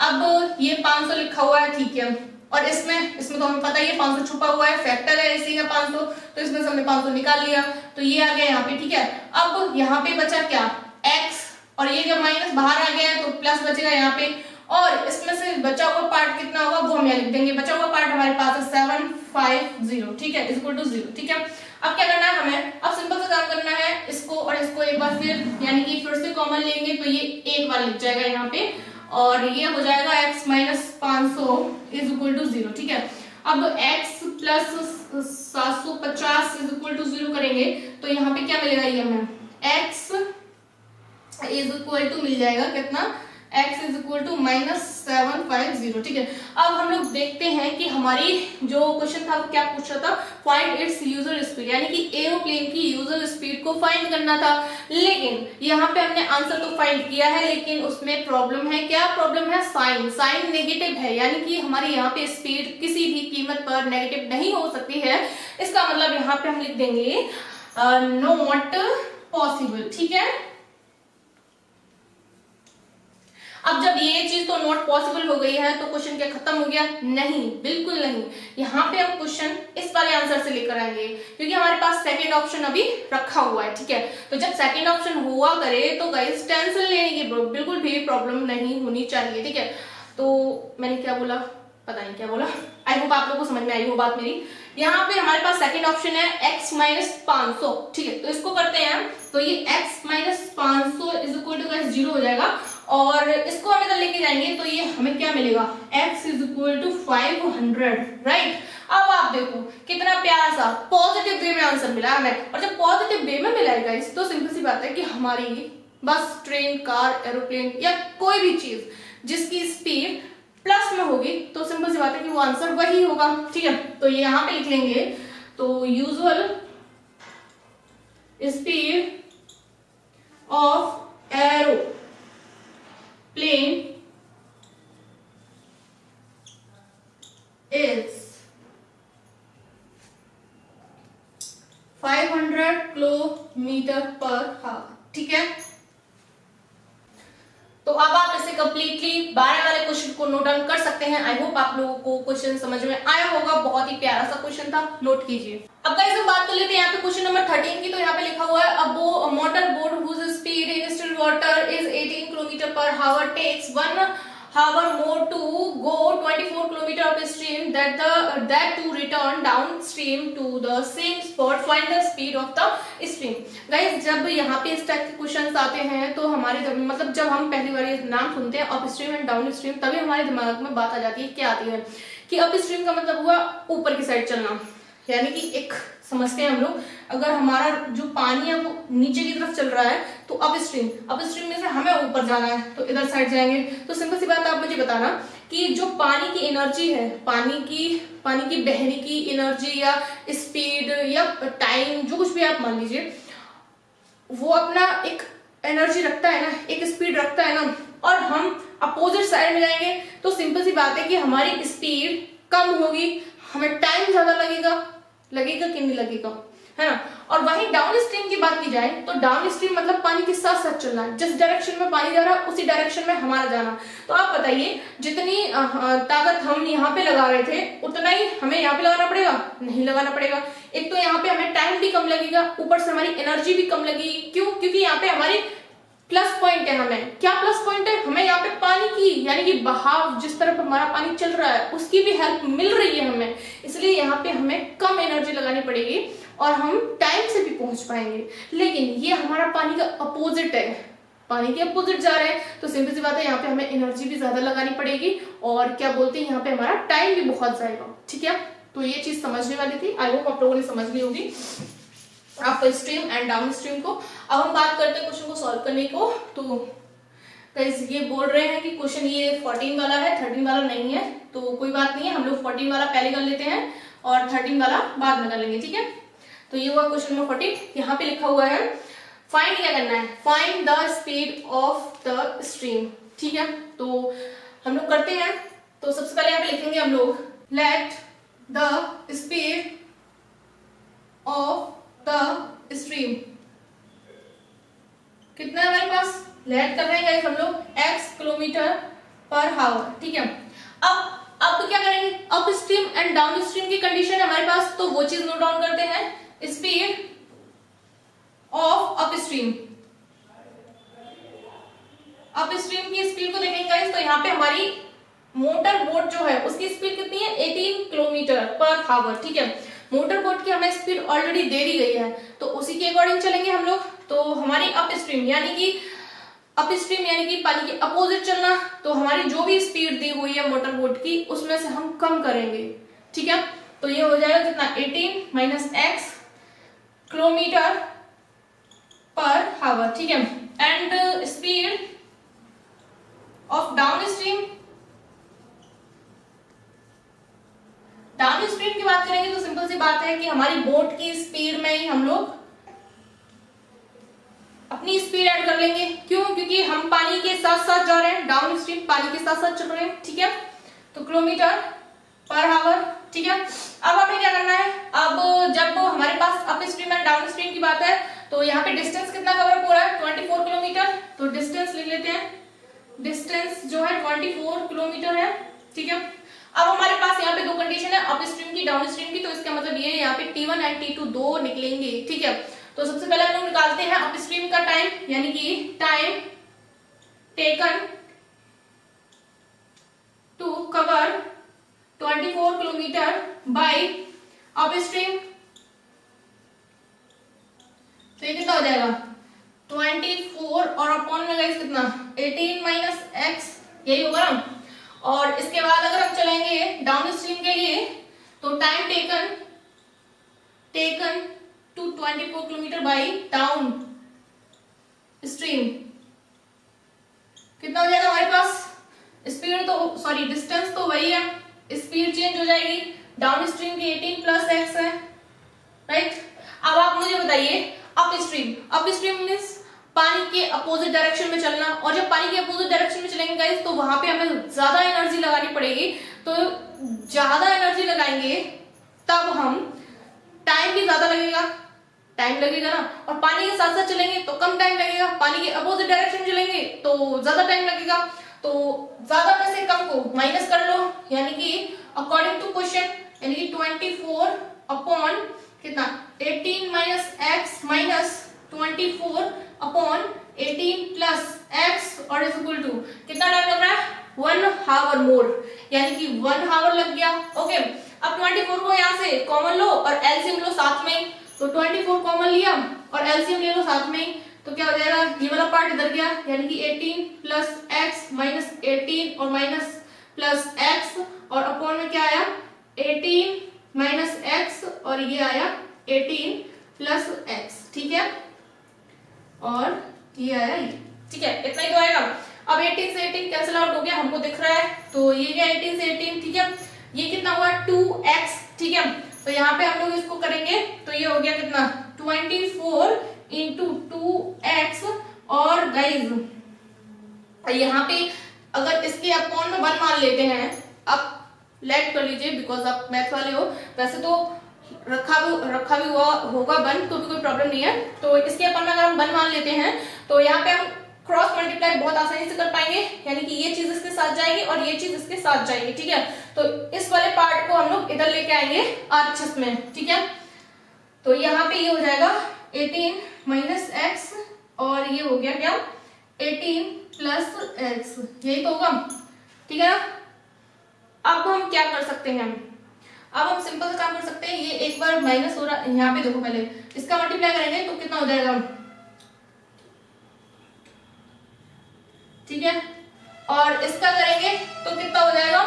अब ये 500 लिखा हुआ है, ठीक है, और इसमें तो हमें पता ही है 500 छुपा हुआ है, फैक्टर है इसी का 500, तो इसमें से हमने 500 निकाल लिया, तो ये आ गया यहाँ पे। ठीक है, अब यहाँ पे बचा क्या, x, और ये जब माइनस बाहर आ गया है तो प्लस बचेगा यहाँ पे, और इसमें से बचा हुआ पार्ट कितना होगा वो हम यहाँ लिख देंगे। बचा हुआ पार्ट हमारे पास है 750। ठीक है, इक्वल टू 0। ठीक है, अब क्या करना है हमें, अब सिंपल सा काम करना है, इसको और इसको एक बार फिर यानी कि फिर से कॉमन लेंगे तो ये एक बार लिख जाएगा यहाँ पे और ये हो जाएगा x minus 500 is equal to 0। ठीक है, अब x plus 750 is equal to 0 करेंगे तो यहाँ पे क्या मिलेगा, ये हमें x इज इक्वल टू मिल जाएगा कितना, x is equal to minus 750। ठीक है, अब हम लोग देखते हैं कि हमारी जो क्वेश्चन था वो क्या पूछ रहा था, फाइंड इट्स यूजर स्पीड, यानी कि एरोप्लेन की यूजर स्पीड को फाइंड करना था। लेकिन यहाँ पे हमने आंसर तो फाइंड किया है, लेकिन उसमें प्रॉब्लम है, क्या प्रॉब्लम है, साइन नेगेटिव है, यानी कि हमारी यहाँ पे स्पीड किसी भी कीमत पर नेगेटिव नहीं हो सकती है। इसका मतलब यहाँ पे हम लिख देंगे नॉट पॉसिबल। ठीक है, अब जब ये चीज तो नॉट पॉसिबल हो गई है तो क्वेश्चन क्या खत्म हो गया, नहीं, बिल्कुल नहीं। यहाँ पे हम क्वेश्चन इस वाले आंसर से लेकर आएंगे क्योंकि हमारे पास सेकंड ऑप्शन अभी रखा हुआ है। ठीक है, तो जब सेकंड ऑप्शन हुआ करे तो गाइस टेंशन लेने की बिल्कुल भी प्रॉब्लम नहीं होनी चाहिए। ठीक है, तो मैंने क्या बोला, पता नहीं क्या बोला, आई होप आप लोगों को समझ में आई हो बात मेरी। यहाँ पे हमारे पास सेकंड ऑप्शन है x माइनस 500। ठीक है, तो इसको करते हैं, तो ये x minus 500 is equal to 0 हो जाएगा और इसको हम इधर लेके जाएंगे तो ये हमें क्या मिलेगा, x is equal to 500। Right, अब आप देखो कितना प्यारा सा पॉजिटिव वे में आंसर मिला हमें, और जब पॉजिटिव वे में मिला है तो सिंपल सी बात है कि हमारी बस ट्रेन, कार, एरोप्लेन या कोई भी चीज जिसकी स्पीड प्लस में होगी तो सिंपल सी बात है कि वो आंसर वही होगा। ठीक है, तो ये यहां पे लिख लेंगे, तो usual speed of arrow plane is 500 kilometre per our. ठीक है, तो अब आप इसे कंप्लीटली 12 वाले क्वेश्चन को नोट डाउन कर सकते हैं। आई होप आप लोगों को क्वेश्चन समझ में आया होगा, बहुत ही प्यारा सा क्वेश्चन था, नोट कीजिए। अब गाइस हम बात कर लेते हैं यहाँ पे क्वेश्चन नंबर 13 की। तो यहाँ पे लिखा हुआ है a motor boat whose speed in still water is 18 kilometre per hour takes 1 hour more to go 24 kilometer upstream that to return downstream to the same spot, find the speed of the stream। Guys जब यहाँ पे इस type के questions आते हैं तो हमारे मतलब जब हम पहली बार ये नाम सुनते हैं up stream and down stream, तभी हमारे दिमाग में बात आ जाती है, क्या आती है कि अप स्ट्रीम का मतलब हुआ ऊपर की साइड चलना, यानी कि एक समझते हैं हम लोग अगर हमारा जो पानी है वो नीचे की तरफ चल रहा है तो अप स्ट्रीम में से हमें ऊपर जाना है तो इधर साइड जाएंगे। तो सिंपल सी बात है, आप मुझे बताना कि जो पानी की एनर्जी है, पानी की बहने की एनर्जी या स्पीड या टाइम, जो कुछ भी आप मान लीजिए, वो अपना एक एनर्जी रखता है ना, एक स्पीड रखता है ना, और हम अपोजिट साइड में जाएंगे तो सिंपल सी बात है कि हमारी स्पीड कम होगी, हमें टाइम ज्यादा लगेगा कि नहीं लगेगा, है ना। और वहीं डाउन स्ट्रीम की बात की जाए तो डाउन स्ट्रीम मतलब पानी के साथ साथ चलना है, जिस डायरेक्शन में पानी जा रहा है उसी डायरेक्शन में हमारा जाना। तो आप बताइए जितनी ताकत हम यहाँ पे लगा रहे थे उतना ही हमें यहाँ पे लगाना पड़ेगा? नहीं लगाना पड़ेगा। एक तो यहाँ पे हमें टाइम भी कम लगेगा, ऊपर से हमारी एनर्जी भी कम लगेगी। क्यों? क्योंकि यहाँ पे हमारी प्लस पॉइंट है। हमें क्या प्लस पॉइंट है? हमें यहाँ पे पानी की यानी कि बहाव, जिस तरफ हमारा पानी चल रहा है उसकी भी हेल्प मिल रही है हमें, इसलिए यहाँ पे हमें कम एनर्जी लगानी पड़ेगी और हम टाइम से भी पहुंच पाएंगे। लेकिन ये हमारा पानी का अपोजिट है, पानी के अपोजिट जा रहे हैं तो सिंपल सी बात है यहाँ पे हमें एनर्जी भी ज्यादा लगानी पड़ेगी और क्या बोलते हैं यहाँ पे हमारा टाइम भी बहुत जाएगा। ठीक है, तो ये चीज समझने वाली थी, आई होप आप लोगों ने समझ ली होगी up stream and down stream को। अब हम बात करते हैं क्वेश्चन को सॉल्व करने को। तो गाइस ये बोल रहे हैं कि क्वेश्चन ये 14 वाला है, 13 वाला नहीं है, तो कोई बात नहीं है, हम लोग 14 वाला पहले कर लेते हैं और 13 वाला बाद में कर लेंगे। ठीक है, तो ये हुआ क्वेश्चन नंबर 14। यहाँ पे लिखा हुआ है फाइंड, क्या करना है? Find the speed of the stream. ठीक है, तो हम लोग करते हैं। तो सबसे पहले यहाँ पे लिखेंगे हम लोग let the speed of the stream कितना है हमारे पास, लेट कर रहे हैं गाइस हम लोग x किलोमीटर पर आवर। ठीक है, अब क्या करेंगे? Up stream and downstream की कंडीशन है हमारे पास, तो वो चीज नोट डाउन करते हैं। स्पीड ऑफ अप स्ट्रीम की स्पीड को देखेंगे गाइस, तो यहाँ पे हमारी मोटर बोट जो है उसकी स्पीड कितनी है? 18 किलोमीटर पर आवर। ठीक है, मोटर बोट की हमें स्पीड ऑलरेडी दे दी गई है तो उसी के अकॉर्डिंग चलेंगे हम लोग। तो हमारी अप स्ट्रीम यानी कि पानी के अपोजिट चलना, तो हमारी जो भी स्पीड दी हुई है मोटर बोट की उसमें से हम कम करेंगे। ठीक है, तो ये हो जाएगा कितना? 18 minus x kilometre per our. ठीक है, and speed of down stream की बात करेंगे तो सिंपल सी बात है कि हमारी बोट की स्पीड में ही हम लोग अपनी स्पीड ऐड कर लेंगे। क्यों? क्योंकि हम पानी के साथ साथ जा रहे हैं, डाउन स्ट्रीम पानी के साथ साथ चल रहे हैं। ठीक है, तो किलोमीटर पर आवर। ठीक है, अब हमें क्या करना है? अब जब हमारे पास upstream and downstream की बात है तो यहाँ पे डिस्टेंस कितना कवर हो रहा है? 24 किलोमीटर। तो डिस्टेंस लिख लेते हैं, डिस्टेंस जो है 24 किलोमीटर है। ठीक है, अब हमारे पास यहाँ पे दो कंडीशन है, अप स्ट्रीम की, डाउन स्ट्रीम की, तो इसका मतलब ये यहाँ पे T1 एंड T2 दो निकलेंगे। ठीक है, तो सबसे पहले हम लोग निकालते हैं अप स्ट्रीम का टाइम, यानी कि time taken to cover 24 kilometre by upstream. तो ये कितना हो जाएगा? 24 और अपॉन में गाइस कितना? 18 माइनस x, यही होगा ना। और इसके बाद अगर हम चलेंगे डाउन स्ट्रीम के लिए तो time taken to 24 kilometre by downstream कितना हो जाएगा हमारे पास? स्पीड तो सॉरी डिस्टेंस तो वही है, स्पीड चेंज हो जाएगी, डाउन स्ट्रीम की 18 प्लस x है, राइट। अब आप मुझे बताइए अप स्ट्रीम मींस पानी के अपोजिट डायरेक्शन में चलना, और जब पानी के अपोजिट डायरेक्शन में चलेंगे गाइस तो वहां पे हमें ज्यादा एनर्जी लगानी पड़ेगी। तो ज्यादा एनर्जी लगाएंगे तब हम टाइम भी ज्यादा लगेगा, टाइम लगेगा ना, और पानी के साथ साथ चलेंगे तो कम टाइम लगेगा, पानी के अपोजिट डायरेक्शन चलेंगे तो ज्यादा टाइम लगेगा। तो ज्यादा में से कम को माइनस कर लो, यानी कि अकॉर्डिंग टू क्वेश्चन, यानी कि 24 अपॉन कितना 18 minus x minus 24 upon 18 plus x और इज इक्वल टू कितना टाइम लग रहा है 1 आवर मोर, यानी कि 1 आवर लग गया। ओके, अब 24 को यहाँ से कॉमन लो और एलसीएम लो साथ में, तो 24 कॉमन लिया और एलसीएम ले लो साथ में, तो क्या हो जाएगा ये वाला पार्ट इधर गया, यानी कि 18 प्लस एक्स माइनस 18 और माइनस प्लस एक्स और अपॉन में क्या आया 18 माइनस एक्स और ये आया 18 प्लस एक्स, ठीक है, और ये आया ये, ठीक है, इतना ही तो आएगा। अब 18 से 18 कैंसिल आउट हो गया, हमको दिख रहा है, तो ये गया 18 से 18, ठीक है, ये कितना हुआ 2x, ठीक है, तो यहाँ पे हम लोग इसको करेंगे तो ये हो गया कितना 24 इंटू 2x, और गाइज यहाँ पे अगर इसके अपॉन में 1 मान लेते हैं, आप लेट कर लीजिए बिकॉज आप मैथ वाले हो, वैसे तो रखा भी हुआ होगा 1 तो भी कोई प्रॉब्लम नहीं है, तो इसके अपन में अगर हम 1 मान लेते हैं तो यहाँ पे हम क्रॉस मल्टीप्लाई बहुत आसानी से कर पाएंगे, यानी कि ये चीज इसके साथ जाएगी और ये चीज इसके साथ जाएगी, ठीक है, तो इस वाले पार्ट को हम लोग इधर लेके आएंगे RHS में, ठीक है, तो यहाँ पे ये हो जाएगा 18 माइनस एक्स और ये हो गया क्या 18 प्लस एक्स, यही तो होगा, ठीक है ना। अब हम क्या कर सकते हैं, अब हम सिंपल सा काम कर सकते हैं, ये एक बार माइनस हो रहा है, यहाँ पे देखो पहले इसका मल्टीप्लाई करेंगे तो कितना हो जाएगा, ठीक है, और इसका करेंगे तो कितना हो जाएगा,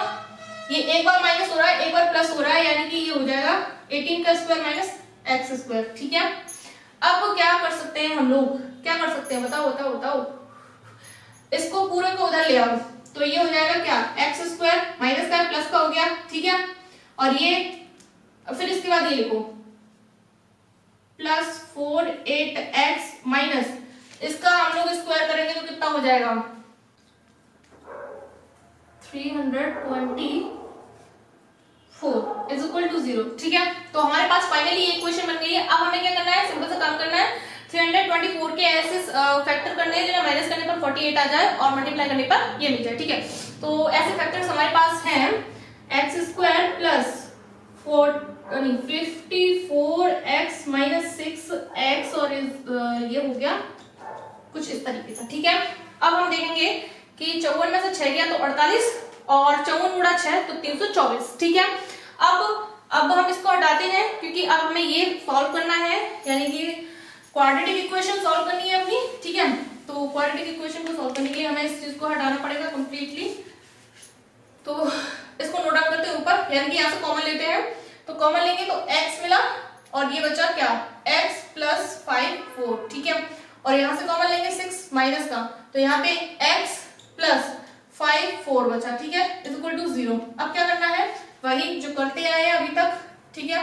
ये एक बार माइनस हो रहा है एक बार प्लस हो रहा है, यानी कि ये हो जाएगा 18 का स्क्वायर माइनस एक्स स्क्वायर, ठीक है। अब क्या कर सकते हैं हम लोग, क्या कर सकते हैं बताओ बताओ बताओ, इसको पूरे को उधर ले आओ, तो ये हो जाएगा क्या एक्स स्क्वायर माइनस का प्लस का हो गया, ठीक है, और ये फिर इसके बाद ये लिखो प्लस 4 8x माइनस इसका हम लोग स्क्वायर करेंगे तो कितना हो जाएगा 324 इज इक्वल टू 0, ठीक है, तो हमारे पास फाइनली ये इक्वेशन बन गई है। अब हमें क्या करना है, सिंपल सा काम करना है, 324 के ऐसे फैक्टर करने हैं जिन्हें माइनस करने पर 48 आ जाए और मल्टीप्लाई करने पर ये मिल जाए, ठीक है, तो ऐसे फैक्टर्स हमारे पास हैं x square plus 54x minus 6x और ये हो गया कुछ इस तरीके से, ठीक है। अब हम देखेंगे कि 54 में से 6 गया तो 48 और 54 गुणा 6 तो 324, ठीक है। अब हम इसको हटाते हैं क्योंकि अब हमें ये सॉल्व करना है, यानी कि क्वाड्रेटिक इक्वेशन सॉल्व करनी है अपनी, ठीक है, तो क्वाड्रेटिक इक्वेशन को सॉल्व करने के लिए हमें इस चीज को हटाना पड़ेगा कंप्लीटली, तो इसको नोट डाउन करते हैं ऊपर, यानी कि यहाँ से कॉमन लेते हैं, तो कॉमन लेंगे तो x मिला और ये बचा क्या x प्लस 5 4, ठीक है, और यहाँ से कॉमन लेंगे 6 माइनस का, तो यहाँ पे x प्लस 5 4 बचा, ठीक है, इज इक्वल टू 0। अब क्या करना है वही जो करते आए हैं अभी तक, ठीक है,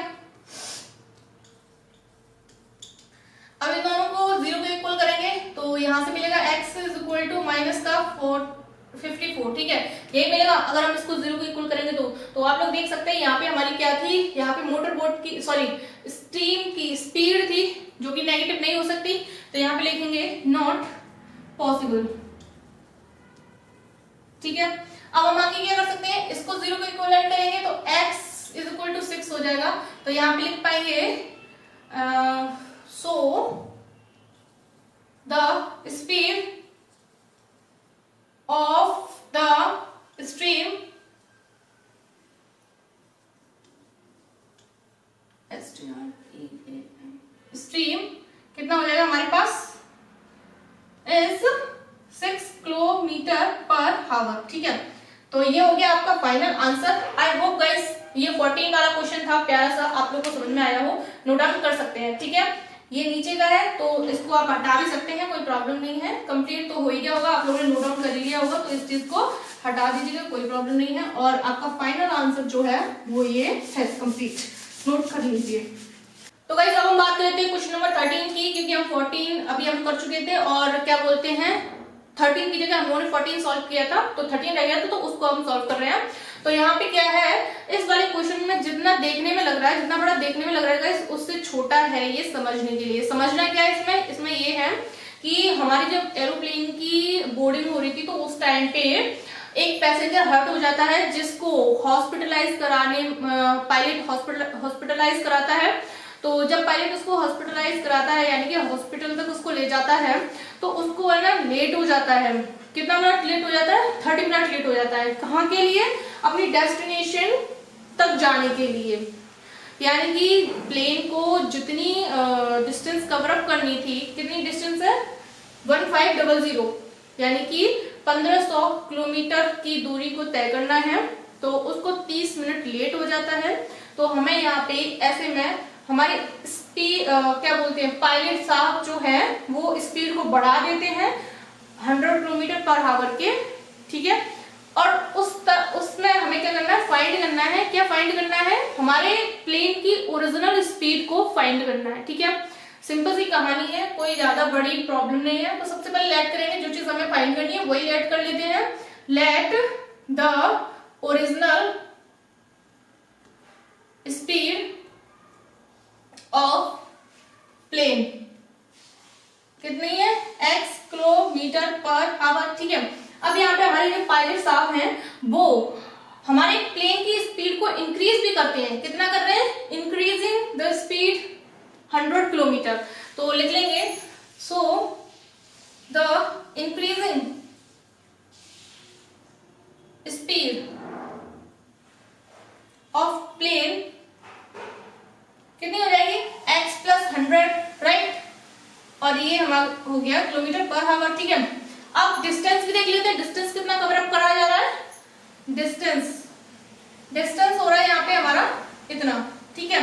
अब इन दोनों को 0 के इक्वल करेंगे तो यहाँ से मिलेगा x is equal to minus का 54, ठीक है, यही मिलेगा अगर हम इसको 0 के इक्वल करेंगे तो आप लोग देख सकते हैं यहाँ पे हमारी क्या थी, यहाँ पे मोटर बोट की स्ट्रीम की स्पीड थी जो कि नेगेटिव नहीं हो सकती, तो यहाँ पे लिखेंगे नॉट पॉसिबल, ठीक है। अब हम आगे क्या कर सकते हैं, इसको 0 के इक्वलेंट करेंगे तो x इज इक्वल टू 6 हो जाएगा, तो यहाँ पे लिख पाएंगे so the speed of the stream कितना हो जाएगा हमारे पास इज 6 किलोमीटर पर आवर, ठीक है, तो ये हो गया आपका final answer. I hope guys ये 14 वाला क्वेश्चन था, प्यारा सा, आप लोग को समझ में आया हो, नोट डाउन कर सकते हैं, ठीक है, ये नीचे का है तो इसको आप हटा भी सकते हैं, कोई प्रॉब्लम नहीं है, कंप्लीट तो हो ही गया होगा, आप लोगों ने नोट डाउन कर लिया होगा, तो इस चीज को हटा दीजिएगा, कोई प्रॉब्लम नहीं है, और आपका फाइनल आंसर जो है वो ये है कंप्लीट, नोट कर लीजिए। तो गाइस अब हम बात करते हैं क्वेश्चन नंबर 13 की, क्योंकि हम 14 अभी हम कर चुके थे और क्या बोलते हैं 13 की जगह हम लोगों ने 14 सॉल्व किया था, तो 13 रह गया था तो उसको हम सॉल्व कर रहे हैं। तो यहाँ पे क्या है, इस वाले क्वेश्चन में जितना देखने में लग रहा है, जितना बड़ा देखने में लग रहा है उससे छोटा है ये समझने के लिए। समझना क्या है इसमें ये है कि हमारी जब एरोप्लेन की बोर्डिंग हो रही थी तो उस टाइम पे एक पैसेंजर हर्ट हो जाता है जिसको हॉस्पिटलाइज कराने, पायलट हॉस्पिटलाइज कराता है। तो जब पायलट उसको हॉस्पिटलाइज कराता है यानी कि हॉस्पिटल तक उसको ले जाता है तो उसको है ना लेट हो जाता है। कितना मिनट लेट हो जाता है? 30 मिनट लेट हो जाता है। कहाँ के लिए? अपनी डेस्टिनेशन तक जाने के लिए। यानी कि प्लेन को जितनी डिस्टेंस कवर अप करनी थी, कितनी डिस्टेंस है? 1500, यानी कि 1500 किलोमीटर की दूरी को तय करना है, तो उसको 30 मिनट लेट हो जाता है। तो हमें यहाँ पे ऐसे में हमारे स्पीड क्या बोलते हैं, पायलट साहब जो है वो स्पीड को बढ़ा देते हैं 100 किलोमीटर पर आवर के, ठीक है। और उसमें हमें क्या करना है? फाइंड करना है। क्या फाइंड करना है? हमारे प्लेन की ओरिजिनल स्पीड को फाइंड करना है, ठीक है। सिंपल सी कहानी है, कोई ज्यादा बड़ी प्रॉब्लम नहीं है। तो सबसे पहले लेट करेंगे, जो चीज हमें फाइंड करनी है वही लेट कर लेते हैं। Let the original speed of plane कितनी है? x किलोमीटर पर आवर, ठीक है। अब यहाँ पे हमारे जो पायलट साहब हैं वो हमारे प्लेन की स्पीड को इंक्रीज भी करते हैं। कितना कर रहे हैं? Increasing the speed 100 kilometre. तो लिख लेंगे, so the increasing speed of plane कितनी हो जाएगी? x + 100, right. और ये हमारा हो गया किलोमीटर पर आवर, ठीक है। अब डिस्टेंस भी देख लेते हैं, डिस्टेंस कितना कवर अप करा जा रहा है? डिस्टेंस हो रहा है यहाँ पे हमारा इतना, ठीक है।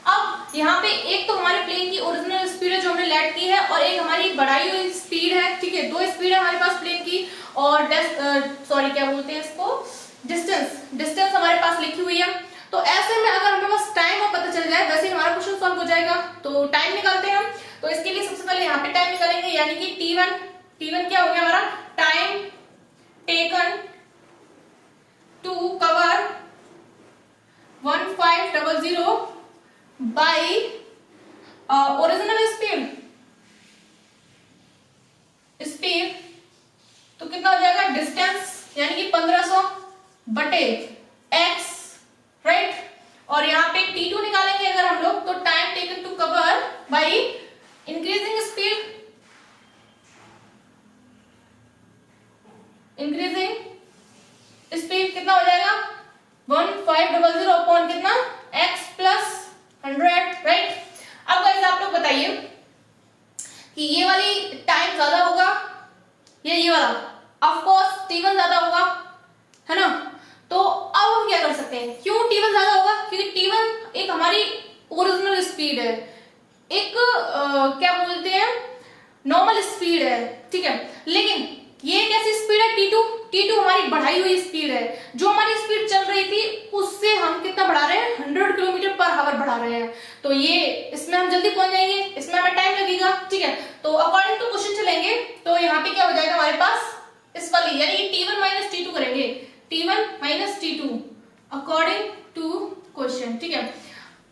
अब यहाँ पे एक तो हमारे प्लेन की ओरिजिनल स्पीड है जो हमने लेट की है, और एक हमारी बढ़ाई हुई स्पीड है, ठीक है। 2 स्पीड है हमारे पास प्लेन की, और क्या बोलते हैं इसको, डिस्टेंस हमारे पास लिखी हुई है। तो ऐसे में अगर हमें बस टाइम और पता चल जाए वैसे हमारा क्वेश्चन सॉल्व हो जाएगा। तो टाइम निकालते हैं हम। तो इसके लिए सबसे पहले यहाँ पे टाइम निकालेंगे, यानी कि T1 क्या हो गया हमारा? Time taken to cover 1500 by original speed. तो कितना हो जाएगा? डिस्टेंस यानी कि 1500 बटे x, राइट। और यहाँ पे T2 निकालेंगे अगर हम लोग, तो time taken to cover by increasing speed, कितना हो जाएगा? 1500 अपॉन कितना? x + 100, right. अब गाइस आप लोग बताइए कि ये वाली टाइम ज्यादा होगा या ये वाला? ऑफ कोर्स T1 ज्यादा होगा, है ना। तो अब हम क्या कर सकते हैं? क्यों T1 ज्यादा होगा? क्योंकि T1 एक हमारी ओरिजिनल स्पीड है, एक क्या बोलते हैं, नॉर्मल स्पीड है, ठीक है। लेकिन ये कैसी स्पीड है? T2 हमारी बढ़ाई हुई स्पीड है। जो हमारी स्पीड चल रही थी उससे हम कितना बढ़ा रहे हैं? 100 किलोमीटर पर आवर बढ़ा रहे हैं। तो ये इसमें हम जल्दी पहुंच जाएंगे, इसमें हमें टाइम लगेगा, ठीक है। तो अकॉर्डिंग टू क्वेश्चन चलेंगे, तो यहाँ पे क्या हो जाएगा हमारे पास? इस वाली यानी कि T1 - T2 करेंगे, T1 - T2 according to question, ठीक है।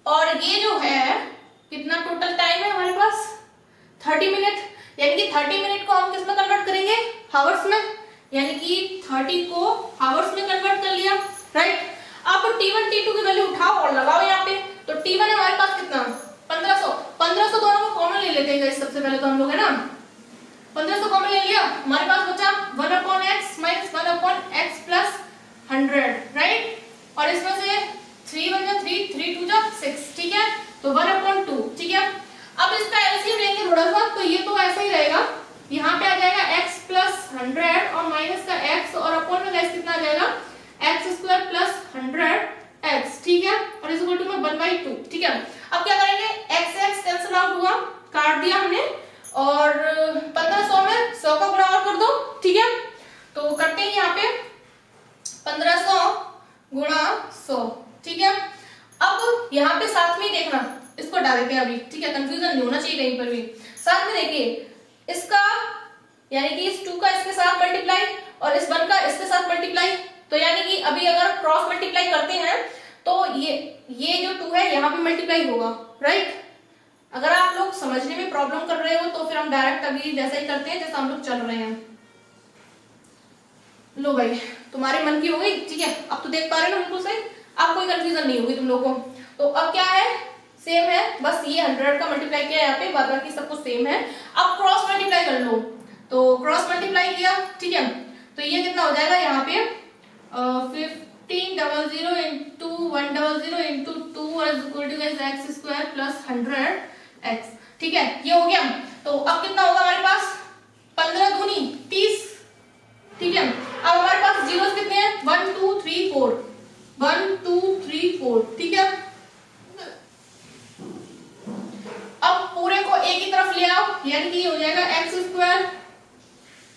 और ये जो है कितना टोटल टाइम है हमारे पास? 30 मिनट, यानी कि 30 मिनट को हम किस में कन्वर्ट करेंगे? हावर्स में, यानी कि 30 को हावर्स में कन्वर्ट कर लिया, राइट। अब T1 T2 की वैल्यू उठाओ और लगाओ यहाँ पे। तो T1 है हमारे पास कितना? 1500 दोनों को कॉमन ले लेते हैं सबसे पहले तो हम लोग, है ना। 1500 कॉमन ले लिया, हमारे पास बचा 1/x - 1/x + 100, राइट। और इसमें से 3 1 जा 3, 3 2 जा 6, ठीक है। तो 1/2, ठीक है। अब इसका एलसीएम लेंगे थोड़ा सा, तो ये तो ऐसा ही रहेगा, यहाँ पे आ जाएगा x + 100 और माइनस का x, और अपॉन में गाइस कितना आ जाएगा? x² + 100x, ठीक है। और इस इक्वल टू में 1/2, ठीक है। अब क्या करेंगे? x कैंसिल आउट हुआ, काट दिया हमने, और 1500 में 100 का गुणा और कर दो, ठीक है। तो करते हैं यहाँ पे 1500 × 100, ठीक है। अब यहाँ पे साथ में देखना, इसको डाल देते हैं अभी, ठीक है, कंफ्यूजन नहीं होना चाहिए कहीं पर भी। साथ में देखिए, इसका यानी कि इस 2 का इसके साथ मल्टीप्लाई और इस 1 का इसके साथ मल्टीप्लाई, तो यानी कि अभी अगर क्रॉस मल्टीप्लाई करते हैं तो ये जो 2 है यहाँ पे मल्टीप्लाई होगा, राइट। अगर आप लोग समझने में प्रॉब्लम कर रहे हो तो फिर हम डायरेक्ट अभी जैसा ही करते हैं जैसा हम लोग चल रहे हैं। लो भाई तुम्हारे मन की हो गई, ठीक है। अब तो देख पा रहे हो ना बिल्कुल सही, अब कोई कंफ्यूजन नहीं होगी तुम लोगों को। तो अब क्या है, सेम है, बस ये 100 का मल्टीप्लाई किया यहाँ पे, बाकी सब कुछ सेम है। अब क्रॉस मल्टीप्लाई कर लो, तो क्रॉस मल्टीप्लाई किया, ठीक है। तो ये कितना हो जाएगा यहाँ पे 1500 into 100 into 2 is equal to x square plus 100x, ठीक है। ये हो गया। तो अब कितना होगा हमारे पास 15 दूनी 30, ठीक है। अब हमारे पास जीरोस कितने हैं 1 2 3 4, 1 2 3 4, ठीक है। अब पूरे को एक ही तरफ ले आओ, यानी कि हो जाएगा एक्स स्क्वायर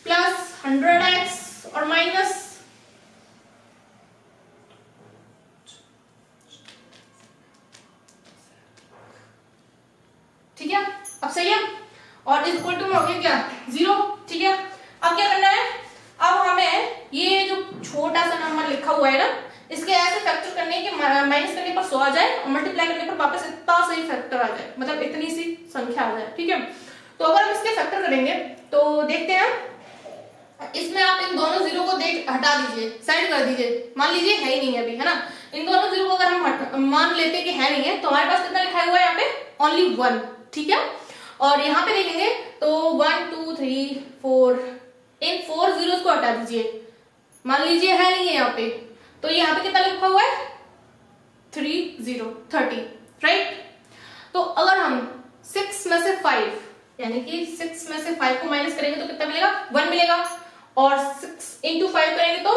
प्लस 100x और माइनस ठीक है। अब सही है, और इस इक्वल टू में हो गया क्या 0, ठीक है। अब क्या करना है, अब हमें ये जो छोटा सा नंबर लिखा हुआ है ना, इसके ऐसे फैक्टर करने के माइनस करने पर 100 आ जाए और मल्टीप्लाई करने पर वापस इतना सही फैक्टर आ जाए, मतलब इतनी सी संख्या आ जाए, ठीक है। तो अगर हम इसके फैक्टर करेंगे तो देखते हैं, इसमें आप इन दोनों जीरो को हटा दीजिए, साइड कर दीजिए, मान लीजिए है ही नहीं अभी, है ना। इन दोनों जीरो को अगर हम मान लेते कि है नहीं है तो हमारे पास कितना लिखा हुआ है यहाँ पे ओनली 1, ठीक है। और यहाँ पे देखेंगे तो 1 2 3 4, इन 4 जीरोस को हटा दीजिए, मान लीजिए है नहीं है यहाँ पे, तो यहाँ पे कितना लिखा हुआ है 30, राइट। तो अगर हम 6 में से 5 यानी कि 6 में से 5 को माइनस करेंगे तो कितना मिलेगा 1 मिलेगा, और 6 इंटू 5 करेंगे तो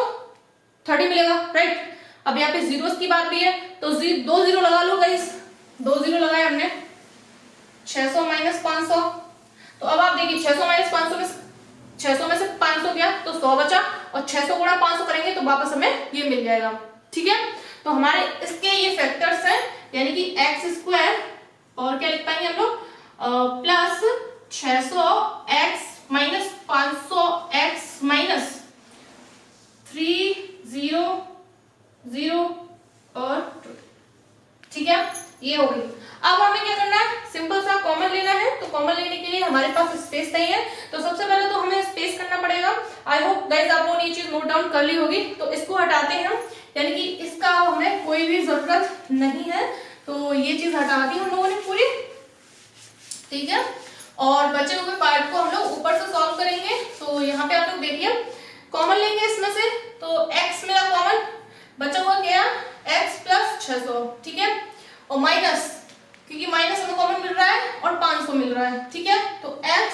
30 मिलेगा, राइट। अब यहाँ पे जीरोस की बात भी है तो 2 जीरो लगा लो गाइस, 2 जीरो लगाए हमने, 600 माइनस 500। तो अब आप देखिए 600 माइनस 500 में 600 में से 500 गया तो 100 बचा, और 600 गुणा 500 करेंगे तो वापस हमें ये मिल जाएगा, ठीक है। तो हमारे इसके ये फैक्टर्स हैं, यानी कि एक्स स्क्वायर और क्या लिख पाएंगे हम लोग plus 600x minus 500x minus 300 और 2, ठीक है। ये हो गई। अब हमें क्या करना है, सिंपल सा कॉमन लेना है। तो कॉमन लेने के लिए हमारे पास स्पेस नहीं है, तो सबसे पहले तो हमें स्पेस करना पड़ेगा। आई होप गाइस आप लोगों ने ये चीज नोट डाउन कर ली होगी। तो इसको हटाते हैं हम, यानी कि इसका हमें कोई भी जरूरत नहीं है, तो ये चीज हटा दी हम लोगों ने पूरी, ठीक है। और बचे हुए पार्ट को हम लोग ऊपर से सॉल्व करेंगे। तो यहाँ पे आप लोग देखिए कॉमन लेंगे इसमें से, तो x मेरा कॉमन बचा हुआ क्या x प्लस 600, ठीक है, और माइनस, क्योंकि माइनस हमें कॉमन मिल रहा है और 500 मिल रहा है, ठीक है। तो x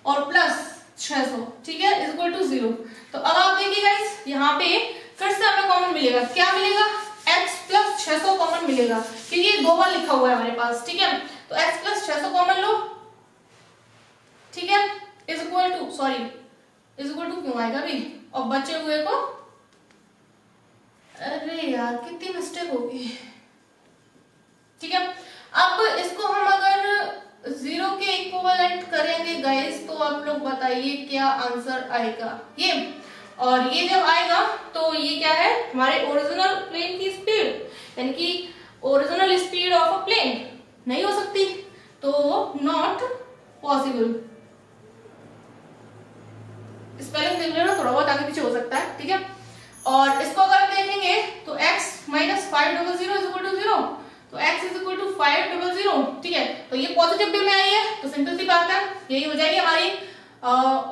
और प्लस 600, ठीक है, इज इक्वल टू 0। तो अब आप देखिए गाइस यहाँ पे फिर से हमें कॉमन मिलेगा, क्या मिलेगा x प्लस 600 कॉमन मिलेगा, क्योंकि ये 2 बार लिखा हुआ है हमारे पास, ठीक है। तो x प्लस 600 कॉमन लो, ठीक है, is equal to, sorry is equal to क्यों आएगा अभी, और बचे हुए को, अरे यार कितनी मिस्टेक होगी, ठीक है। अब इसको हम अगर 0 के इक्विवेलेंट करेंगे गाइस, तो आप लोग बताइए क्या आंसर आएगा ये, और ये जब आएगा तो ये क्या है हमारे ओरिजिनल प्लेन की स्पीड, यानी कि original speed of a plane नहीं हो सकती, तो नॉट पॉसिबल। स्पेलिंग देख लेना, थोड़ा बहुत आगे पीछे हो सकता है, ठीक है। और इसको अगर देखेंगे तो x minus 500 is equal to 0, तो x इज इक्वल टू 500, ठीक है। तो ये पॉजिटिव वे में आई है, तो सिंपल सी बात है यही हो जाएगी हमारी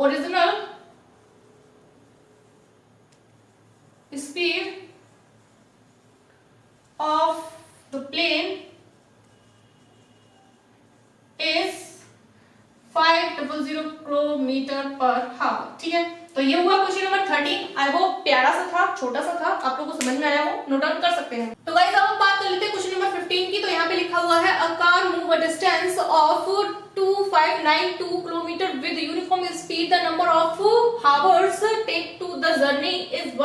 original speed of the plane is 500 kilometre per hour, ठीक है। तो ये हुआ क्वेश्चन नंबर 13। आई होप प्यारा सा था, छोटा सा था, आप लोगों को समझ में आया हो, नोट डाउन कर सकते हैं। तो गाइस अब हम बात कर लेते हैं क्वेश्चन नंबर 15 की। तो यहाँ पे लिखा हुआ है a car move a distance of 2592 kilometre with uniform speed, the number of hours take to the journey is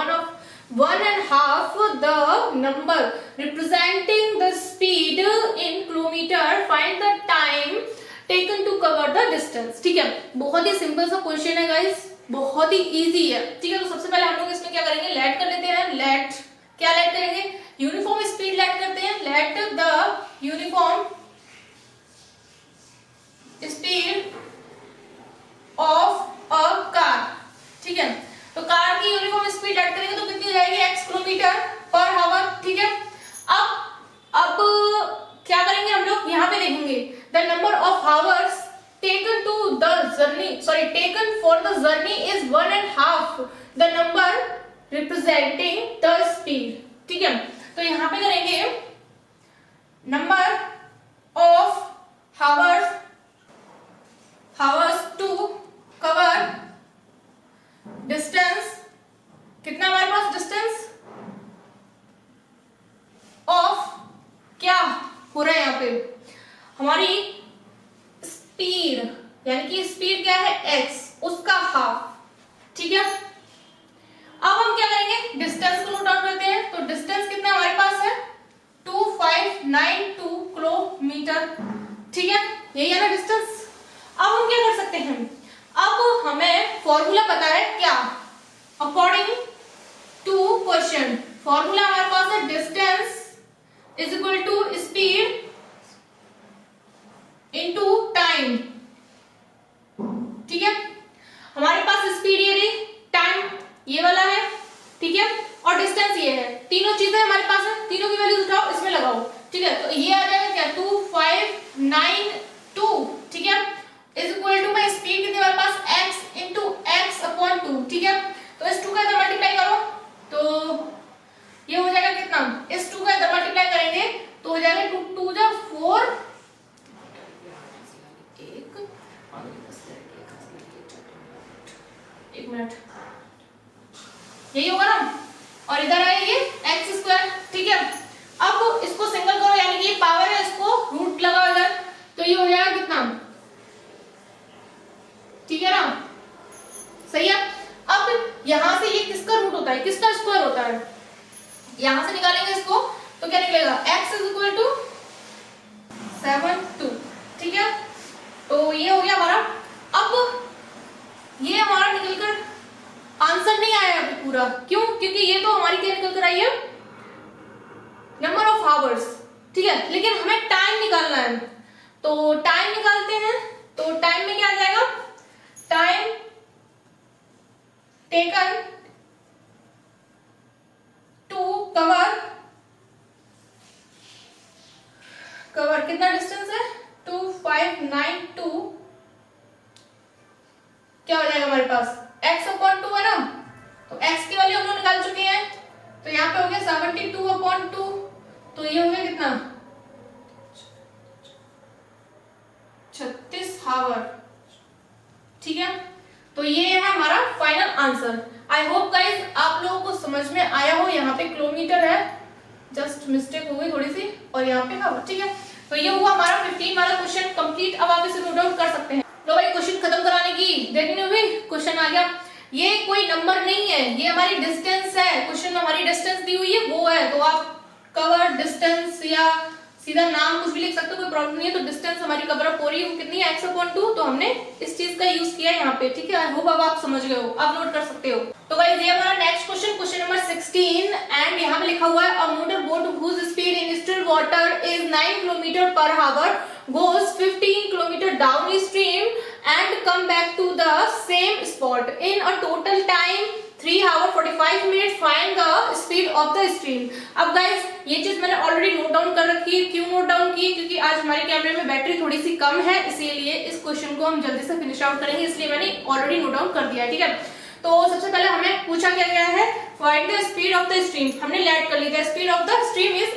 1.5 the number representing the speed in kilometer, find the time taken to cover the distance, ठीक है। बहुत ही simple सा question है guys, बहुत ही easy है, ठीक है। तो सबसे पहले हम लोग इसमें क्या करेंगे, लेट कर लेते हैं। लेट क्या लेट करेंगे, यूनिफॉर्म स्पीड लेट करते हैं। Let the uniform speed of a car, ठीक है। तो कार की यूनिफॉर्म स्पीड लेट करेंगे तो कितनी हो जाएगी, x किलोमीटर पर आवर, ठीक है। अब क्या करेंगे हम लोग, यहाँ पे देखेंगे the number of hours taken to the journey, sorry, taken for the journey is 1.5 the number representing the speed, ठीक है। तो यहाँ पे करेंगे number of hours to cover distance, कितना हमारे पास डिस्टेंस ऑफ, क्या हो रहा है यहाँ पे, हमारी स्पीड, यानी कि स्पीड क्या है x, उसका हाफ, ठीक है। अब हम क्या करेंगे, डिस्टेंस को नोट डाउन करते हैं। तो डिस्टेंस कितना हमारे पास है, 2592 किलोमीटर, ठीक है, यही है ना डिस्टेंस। अब हम क्या कर सकते हैं, अब हमें फॉर्मूला पता है क्या, अकॉर्डिंग टू क्वेश्चन फॉर्मूला हमारे पास है distance is equal to speed into time, ठीक है। हमारे पास स्पीड ये रही, टाइम ये वाला है, ठीक है, और डिस्टेंस ये है। तीनों चीजें हमारे पास है, तीनों की वैल्यूज उठाओ, इसमें लगाओ, ठीक है। तो ये आ जाएगा क्या, 2592, ठीक है, इज इक्वल टू में स्पीड कितनी हमारे पास x इंटू एक्स अपॉन 2, ठीक है। तो इस 2 का इधर मल्टीप्लाई करो तो ये हो जाएगा कितना, इस 2 का इधर मल्टीप्लाई करेंगे तो हो जाएगा 2 2 जा 4, एक मिनट, यही होगा ना, और इधर है ये एक्स स्क्वायर, ठीक है। अब इसको सिंगल करो, यानी कि ये पावर है, इसको रूट लगाओ इधर, तो ये हो जाएगा कितना, ठीक है ना, सही है। अब यहां से ये किसका रूट होता है, किसका स्क्वायर होता है, यहां से निकालेंगे इसको तो क्या निकलेगा, x इज इक्वल टू 72, ठीक है। तो ये हो गया हमारा। अब ये हमारा निकलकर आंसर नहीं आया अभी पूरा, क्यों, क्योंकि ये तो हमारी क्या निकल कर आई है, नंबर ऑफ आवर्स, ठीक है, लेकिन हमें टाइम निकालना है। तो टाइम निकालते हैं, तो टाइम में क्या आ जाएगा, टाइम टेकन टू कवर कितना डिस्टेंस है, 2592, क्या हो जाएगा हमारे पास, x अपॉन 2 है ना, तो x की वैल्यू हम लोग निकाल चुके हैं, तो यहाँ पे हो गया 72 अपॉन 2, तो ये हो गया कितना, 36 आवर, ठीक है। तो ये है हमारा final answer. I hope guys आप लोगों को समझ में आया हो। यहाँ पे किलोमीटर है, जस्ट मिस्टेक हो गई थोड़ी सी, और यहाँ पे आवर, ठीक है। तो ये हुआ हमारा 15 वाला क्वेश्चन कंप्लीट। अब आप इसे नोट डाउन कर सकते हैं। लो भाई, क्वेश्चन खत्म कराने की देरी नहीं हुई, क्वेश्चन आ गया। ये कोई नंबर नहीं है, ये हमारी डिस्टेंस है, क्वेश्चन में हमारी डिस्टेंस दी हुई है वो है, तो आप कवर डिस्टेंस या सीधा नाम कुछ भी लिख सकते हो, कोई प्रॉब्लम नहीं है। तो डिस्टेंस हमारी कवर अप हो रही है, वो कितनी है, x/2, तो हमने इस चीज का यूज किया है यहाँ पे, ठीक है। आई होप अब आप समझ गए हो, आप नोट कर सकते हो। तो गाइस ये हमारा next question, question number 16, and यहाँ पे लिखा हुआ है a motor boat whose speed in still water is 9 kilometre per hour goes 15 kilometer downstream and come back to the same spot in a total time 3 hours 45 minutes. Find the speed of the stream. अब guys ये चीज मैंने already note down कर रखी है। क्यों note down की, क्योंकि आज हमारे कैमरे में बैटरी थोड़ी सी कम है, इसीलिए इस क्वेश्चन को हम जल्दी से फिनिश आउट करेंगे, इसलिए मैंने ऑलरेडी नोट डाउन कर दिया है, ठीक है। तो सबसे पहले हमें पूछा क्या गया है, find the speed of the stream, हमने लेट कर लिया, speed of the stream is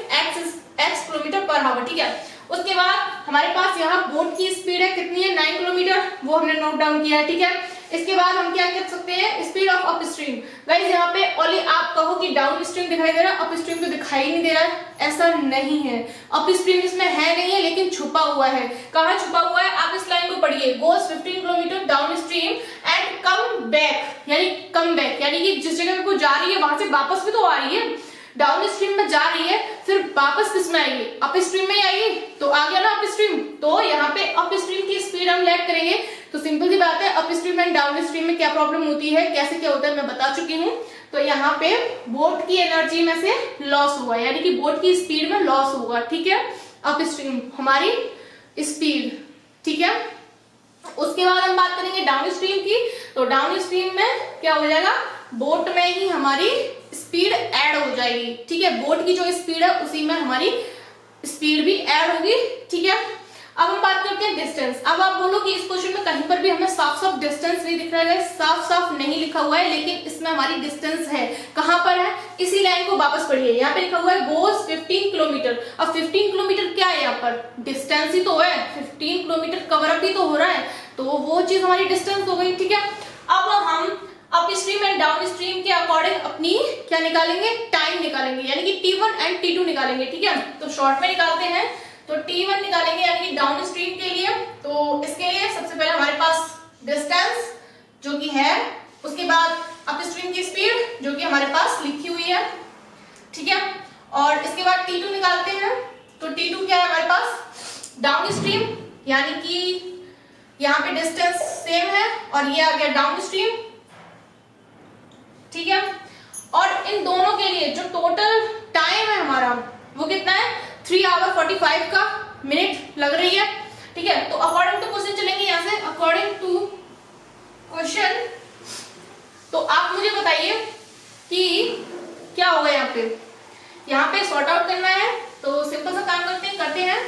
x kilometre per our, ठीक है। उसके बाद हमारे पास यहाँ बोट की स्पीड है, कितनी है, 9 किलोमीटर, वो हमने नोट डाउन किया है, ठीक है। इसके बाद हम क्या कह सकते हैं, speed of up stream. Guys यहाँ पे ओनली आप कहो कि डाउन स्ट्रीम दिखाई दे रहा है, अप स्ट्रीम तो दिखाई नहीं दे रहा है, ऐसा नहीं है। अप स्ट्रीम इसमें है नहीं है, लेकिन छुपा हुआ है। कहाँ छुपा हुआ है, आप इस लाइन को पढ़िए, goes 15 kilometre down stream and come back, यानी कम बैक यानी कि जिस जगह पे वो जा रही है वहां से वापस भी तो आ रही है, डाउन स्ट्रीम में जा रही है, फिर वापस किस में आएगी, अप स्ट्रीम में आएगी, तो आ गया ना अप स्ट्रीम। तो यहाँ पे अप स्ट्रीम की स्पीड हम लेट करेंगे तो सिंपल सी बात है, up stream and down stream में क्या प्रॉब्लम होती है, कैसे क्या होता है मैं बता चुकी हूँ। तो यहाँ पे बोट की एनर्जी में से लॉस हुआ, यानी कि बोट की स्पीड में लॉस होगा, ठीक है, अप स्ट्रीम हमारी स्पीड, ठीक है। उसके बाद हम बात करेंगे डाउन स्ट्रीम की। तो डाउन स्ट्रीम में क्या हो जाएगा, बोट में ही हमारी स्पीड ऐड हो जाएगी, ठीक है, बोट की जो स्पीड है उसी में हमारी स्पीड भी ऐड होगी, ठीक है। अब हम बात करते हैं डिस्टेंस। अब आप बोलो कि इस क्वेश्चन में कहीं पर भी हमें साफ साफ डिस्टेंस नहीं दिख रहा है, साफ साफ नहीं लिखा हुआ है, लेकिन इसमें हमारी डिस्टेंस है। कहां पर है, इसी लाइन को वापस पढ़िए, यहाँ पे लिखा हुआ है गोज 15 किलोमीटर। अब 15 किलोमीटर क्या है, यहाँ पर डिस्टेंस ही तो है, 15 किलोमीटर कवर अप ही तो हो रहा है, तो वो चीज हमारी डिस्टेंस हो गई, ठीक है। अब हम up stream and down stream के अकॉर्डिंग अपनी क्या निकालेंगे, टाइम निकालेंगे, यानी कि T1 एंड T2 निकालेंगे, ठीक है। तो शॉर्ट में निकालते हैं, तो T1 निकालेंगे यानी कि डाउन स्ट्रीम के लिए। तो इसके लिए सबसे पहले हमारे पास डिस्टेंस जो कि है, उसके बाद अप स्ट्रीम की स्पीड जो कि हमारे पास लिखी हुई है, ठीक है, और इसके बाद T2 निकालते हैं। तो T2 क्या है हमारे पास, डाउन स्ट्रीम, यानी कि यहाँ पे डिस्टेंस सेम है और ये आ गया डाउन स्ट्रीम, ठीक है। और इन दोनों के लिए जो टोटल टाइम है हमारा वो कितना है, 3 आवर 45 का मिनट लग रही है, ठीक है। तो अकॉर्डिंग टू क्वेश्चन चलेंगे यहां से, अकॉर्डिंग टू क्वेश्चन। तो आप मुझे बताइए कि क्या होगा यहाँ पे सॉर्ट आउट करना है। तो सिंपल सा काम करते हैं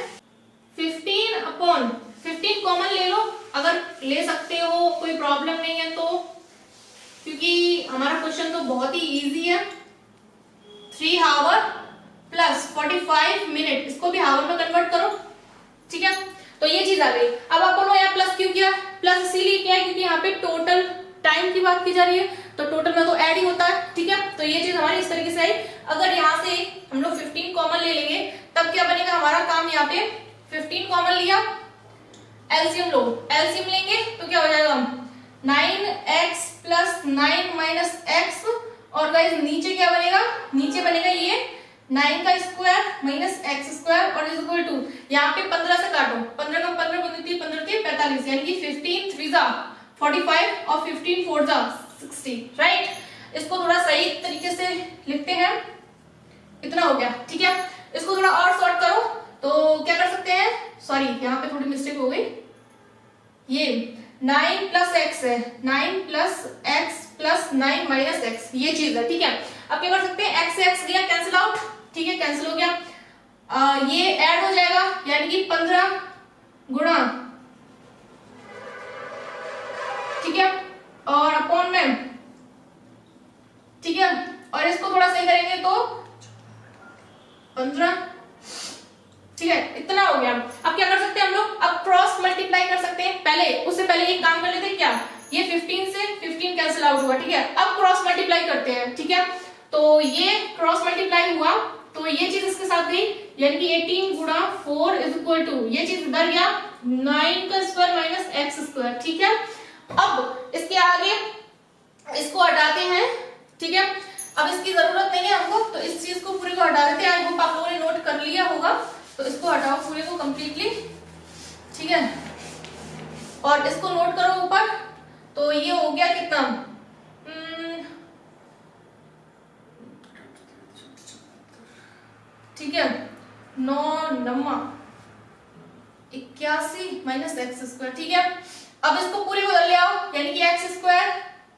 15 कॉमन ले लो, अगर ले सकते हो कोई प्रॉब्लम नहीं है तो, क्योंकि हमारा क्वेश्चन तो बहुत ही इजी है। 3 आवर प्लस 45 मिनट, इसको भी हावर में कन्वर्ट करो, ठीक है। तो ये चीज आ गई। अब आप बोलो यार प्लस क्यों किया, प्लस इसीलिए किया है क्योंकि यहाँ पे टोटल टाइम की बात की जा रही है, तो टोटल में तो ऐड ही होता है, ठीक है। तो ये चीज हमारी इस तरीके से आई। अगर यहाँ से हम लोग 15 कॉमन ले लेंगे तब क्या बनेगा हमारा काम, यहाँ पे 15 कॉमन लिया, एलसीएम लो, एलसीएम लेंगे तो क्या हो जाएगा 9x प्लस 9 माइनस एक्स, और गाइस नीचे क्या बनेगा, नीचे बनेगा ये 9 का स्क्वायर माइनस एक्स स्क्वायर और इज इक्वल टू, यहाँ पे 15 से काटो, 15 का 15 बनती है 15 3 45, यानी कि 15 3 जा 45 और 15 4 जा 60, राइट। इसको थोड़ा सही तरीके से लिखते हैं, इतना हो गया, ठीक है। इसको थोड़ा और सॉर्ट करो तो क्या कर सकते हैं, सॉरी यहाँ पे थोड़ी मिस्टेक हो गई, ये 9 प्लस एक्स है, 9 plus x plus 9 minus x, ये चीज है, ठीक है। अब क्या कर सकते हैं, एक्स से एक्स गया कैंसिल आउट, ठीक है, कैंसिल हो गया। ये ऐड हो जाएगा यानी कि 15 गुणा, ठीक है, और अपॉन में, ठीक है, और इसको थोड़ा सही करेंगे तो 15, ठीक है, इतना हो गया। अब क्या कर सकते हैं हम लोग, अब क्रॉस मल्टीप्लाई कर सकते हैं, पहले उससे पहले एक काम कर लेते हैं, क्या ये 15 से 15 कैंसिल आउट हुआ, ठीक है। अब क्रॉस मल्टीप्लाई करते हैं, ठीक है। तो ये क्रॉस मल्टीप्लाई हुआ तो ये चीज इसके साथ गई, यानी कि 18 गुणा 4 इज इक्वल टू, ये चीज इधर गया 9 का स्क्वायर माइनस एक्स स्क्वायर, ठीक है। अब इसके आगे इसको हटाते हैं, ठीक है। अब इसकी जरूरत नहीं है हमको, तो इस चीज को पूरे को हटा देते हैं। आई होप आप लोगों ने नोट कर लिया होगा, तो इसको हटाओ पूरे को कंप्लीटली, ठीक है, और इसको नोट करो ऊपर। तो ये हो गया कितना, ठीक है, 9 9 81 माइनस एक्स स्क्वायर, ठीक है। अब इसको पूरे को ले आओ, यानी कि एक्स स्क्वायर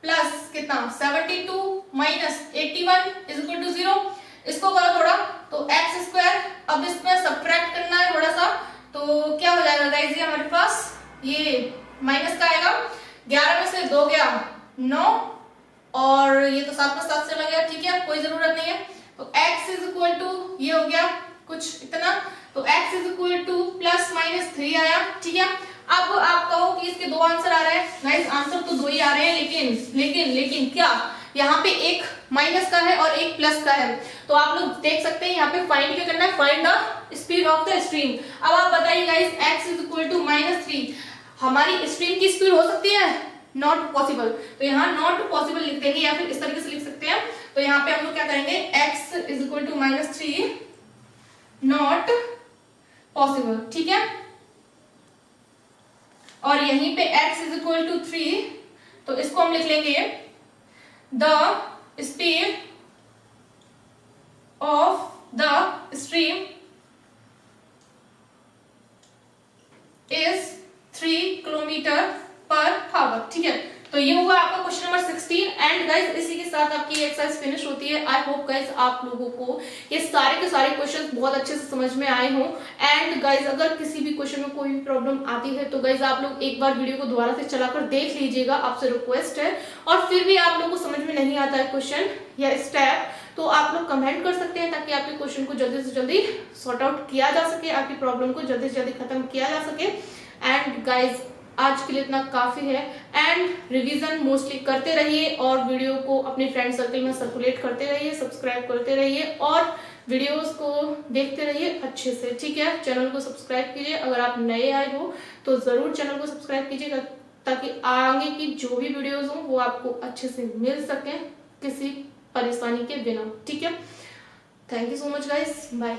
प्लस कितना 72 माइनस 81 इज इक्वल टू 0। इसको करो थोड़ा, तो एक्स स्क्वायर, अब इसमें सब्ट्रैक्ट करना है थोड़ा सा, तो क्या हो जाएगा गाइस, ये हमारे पास ये माइनस का आएगा, 11 में से 2 गया 9, और ये तो 7 में 7 चला गया, ठीक है, कोई जरूरत नहीं है। तो x इज इक्वल टू ये हो गया कुछ इतना, तो x is equal two plus minus 3 आया, ठीक है। अब आप कहो कि इसके 2 आंसर आ रहे हैं, गाइस आंसर तो 2 ही आ रहे हैं, लेकिन क्या यहाँ पे एक माइनस का है और एक प्लस का है, तो आप लोग देख सकते हैं यहाँ पे फाइंड क्या करना है, find the speed of the stream. अब आप बताइए guys, x is equal to -3 हमारी स्ट्रीम की स्पीड हो सकती है, नॉट पॉसिबल, तो यहाँ नॉट पॉसिबल लिख देंगे, या फिर इस तरीके से लिख सकते हैं। तो यहाँ पे हम लोग क्या करेंगे, x is equal to -3 not possible, ठीक है। और यहीं पे x इज इक्वल टू 3, तो इसको हम लिख लेंगे the speed of the stream is 3 kilometre per our. ठीक है, तो ये हुआ आपका क्वेश्चन नंबर 16। एंड गाइज इसी के साथ आपकी एक्सरसाइज फिनिश होती है। आई होप गाइज आप लोगों को ये सारे के सारे क्वेश्चंस बहुत अच्छे से समझ में आए हों। एंड गाइज अगर किसी भी क्वेश्चन में कोई भी प्रॉब्लम आती है तो गाइज आप लोग एक बार वीडियो को दोबारा से चलाकर देख लीजिएगा, आपसे रिक्वेस्ट है। और फिर भी आप लोग को समझ में नहीं आता है क्वेश्चन या स्टेप, तो आप लोग कमेंट कर सकते हैं ताकि आपके क्वेश्चन को जल्दी से जल्दी सॉर्ट आउट किया जा सके, आपकी प्रॉब्लम को जल्दी से जल्दी खत्म किया जा सके। एंड गाइज आज के लिए इतना काफी है। एंड रिवीजन मोस्टली करते रहिए और वीडियो को अपने फ्रेंड सर्कल में सर्कुलेट करते रहिए, सब्सक्राइब करते रहिए और वीडियोस को देखते रहिए अच्छे से। ठीक है, चैनल को सब्सक्राइब कीजिए। अगर आप नए आए हो तो जरूर चैनल को सब्सक्राइब कीजिएगा ताकि आगे की जो भी वीडियोस हो वो आपको अच्छे से मिल सके किसी परेशानी के बिना। ठीक है, thank you so much guys, bye.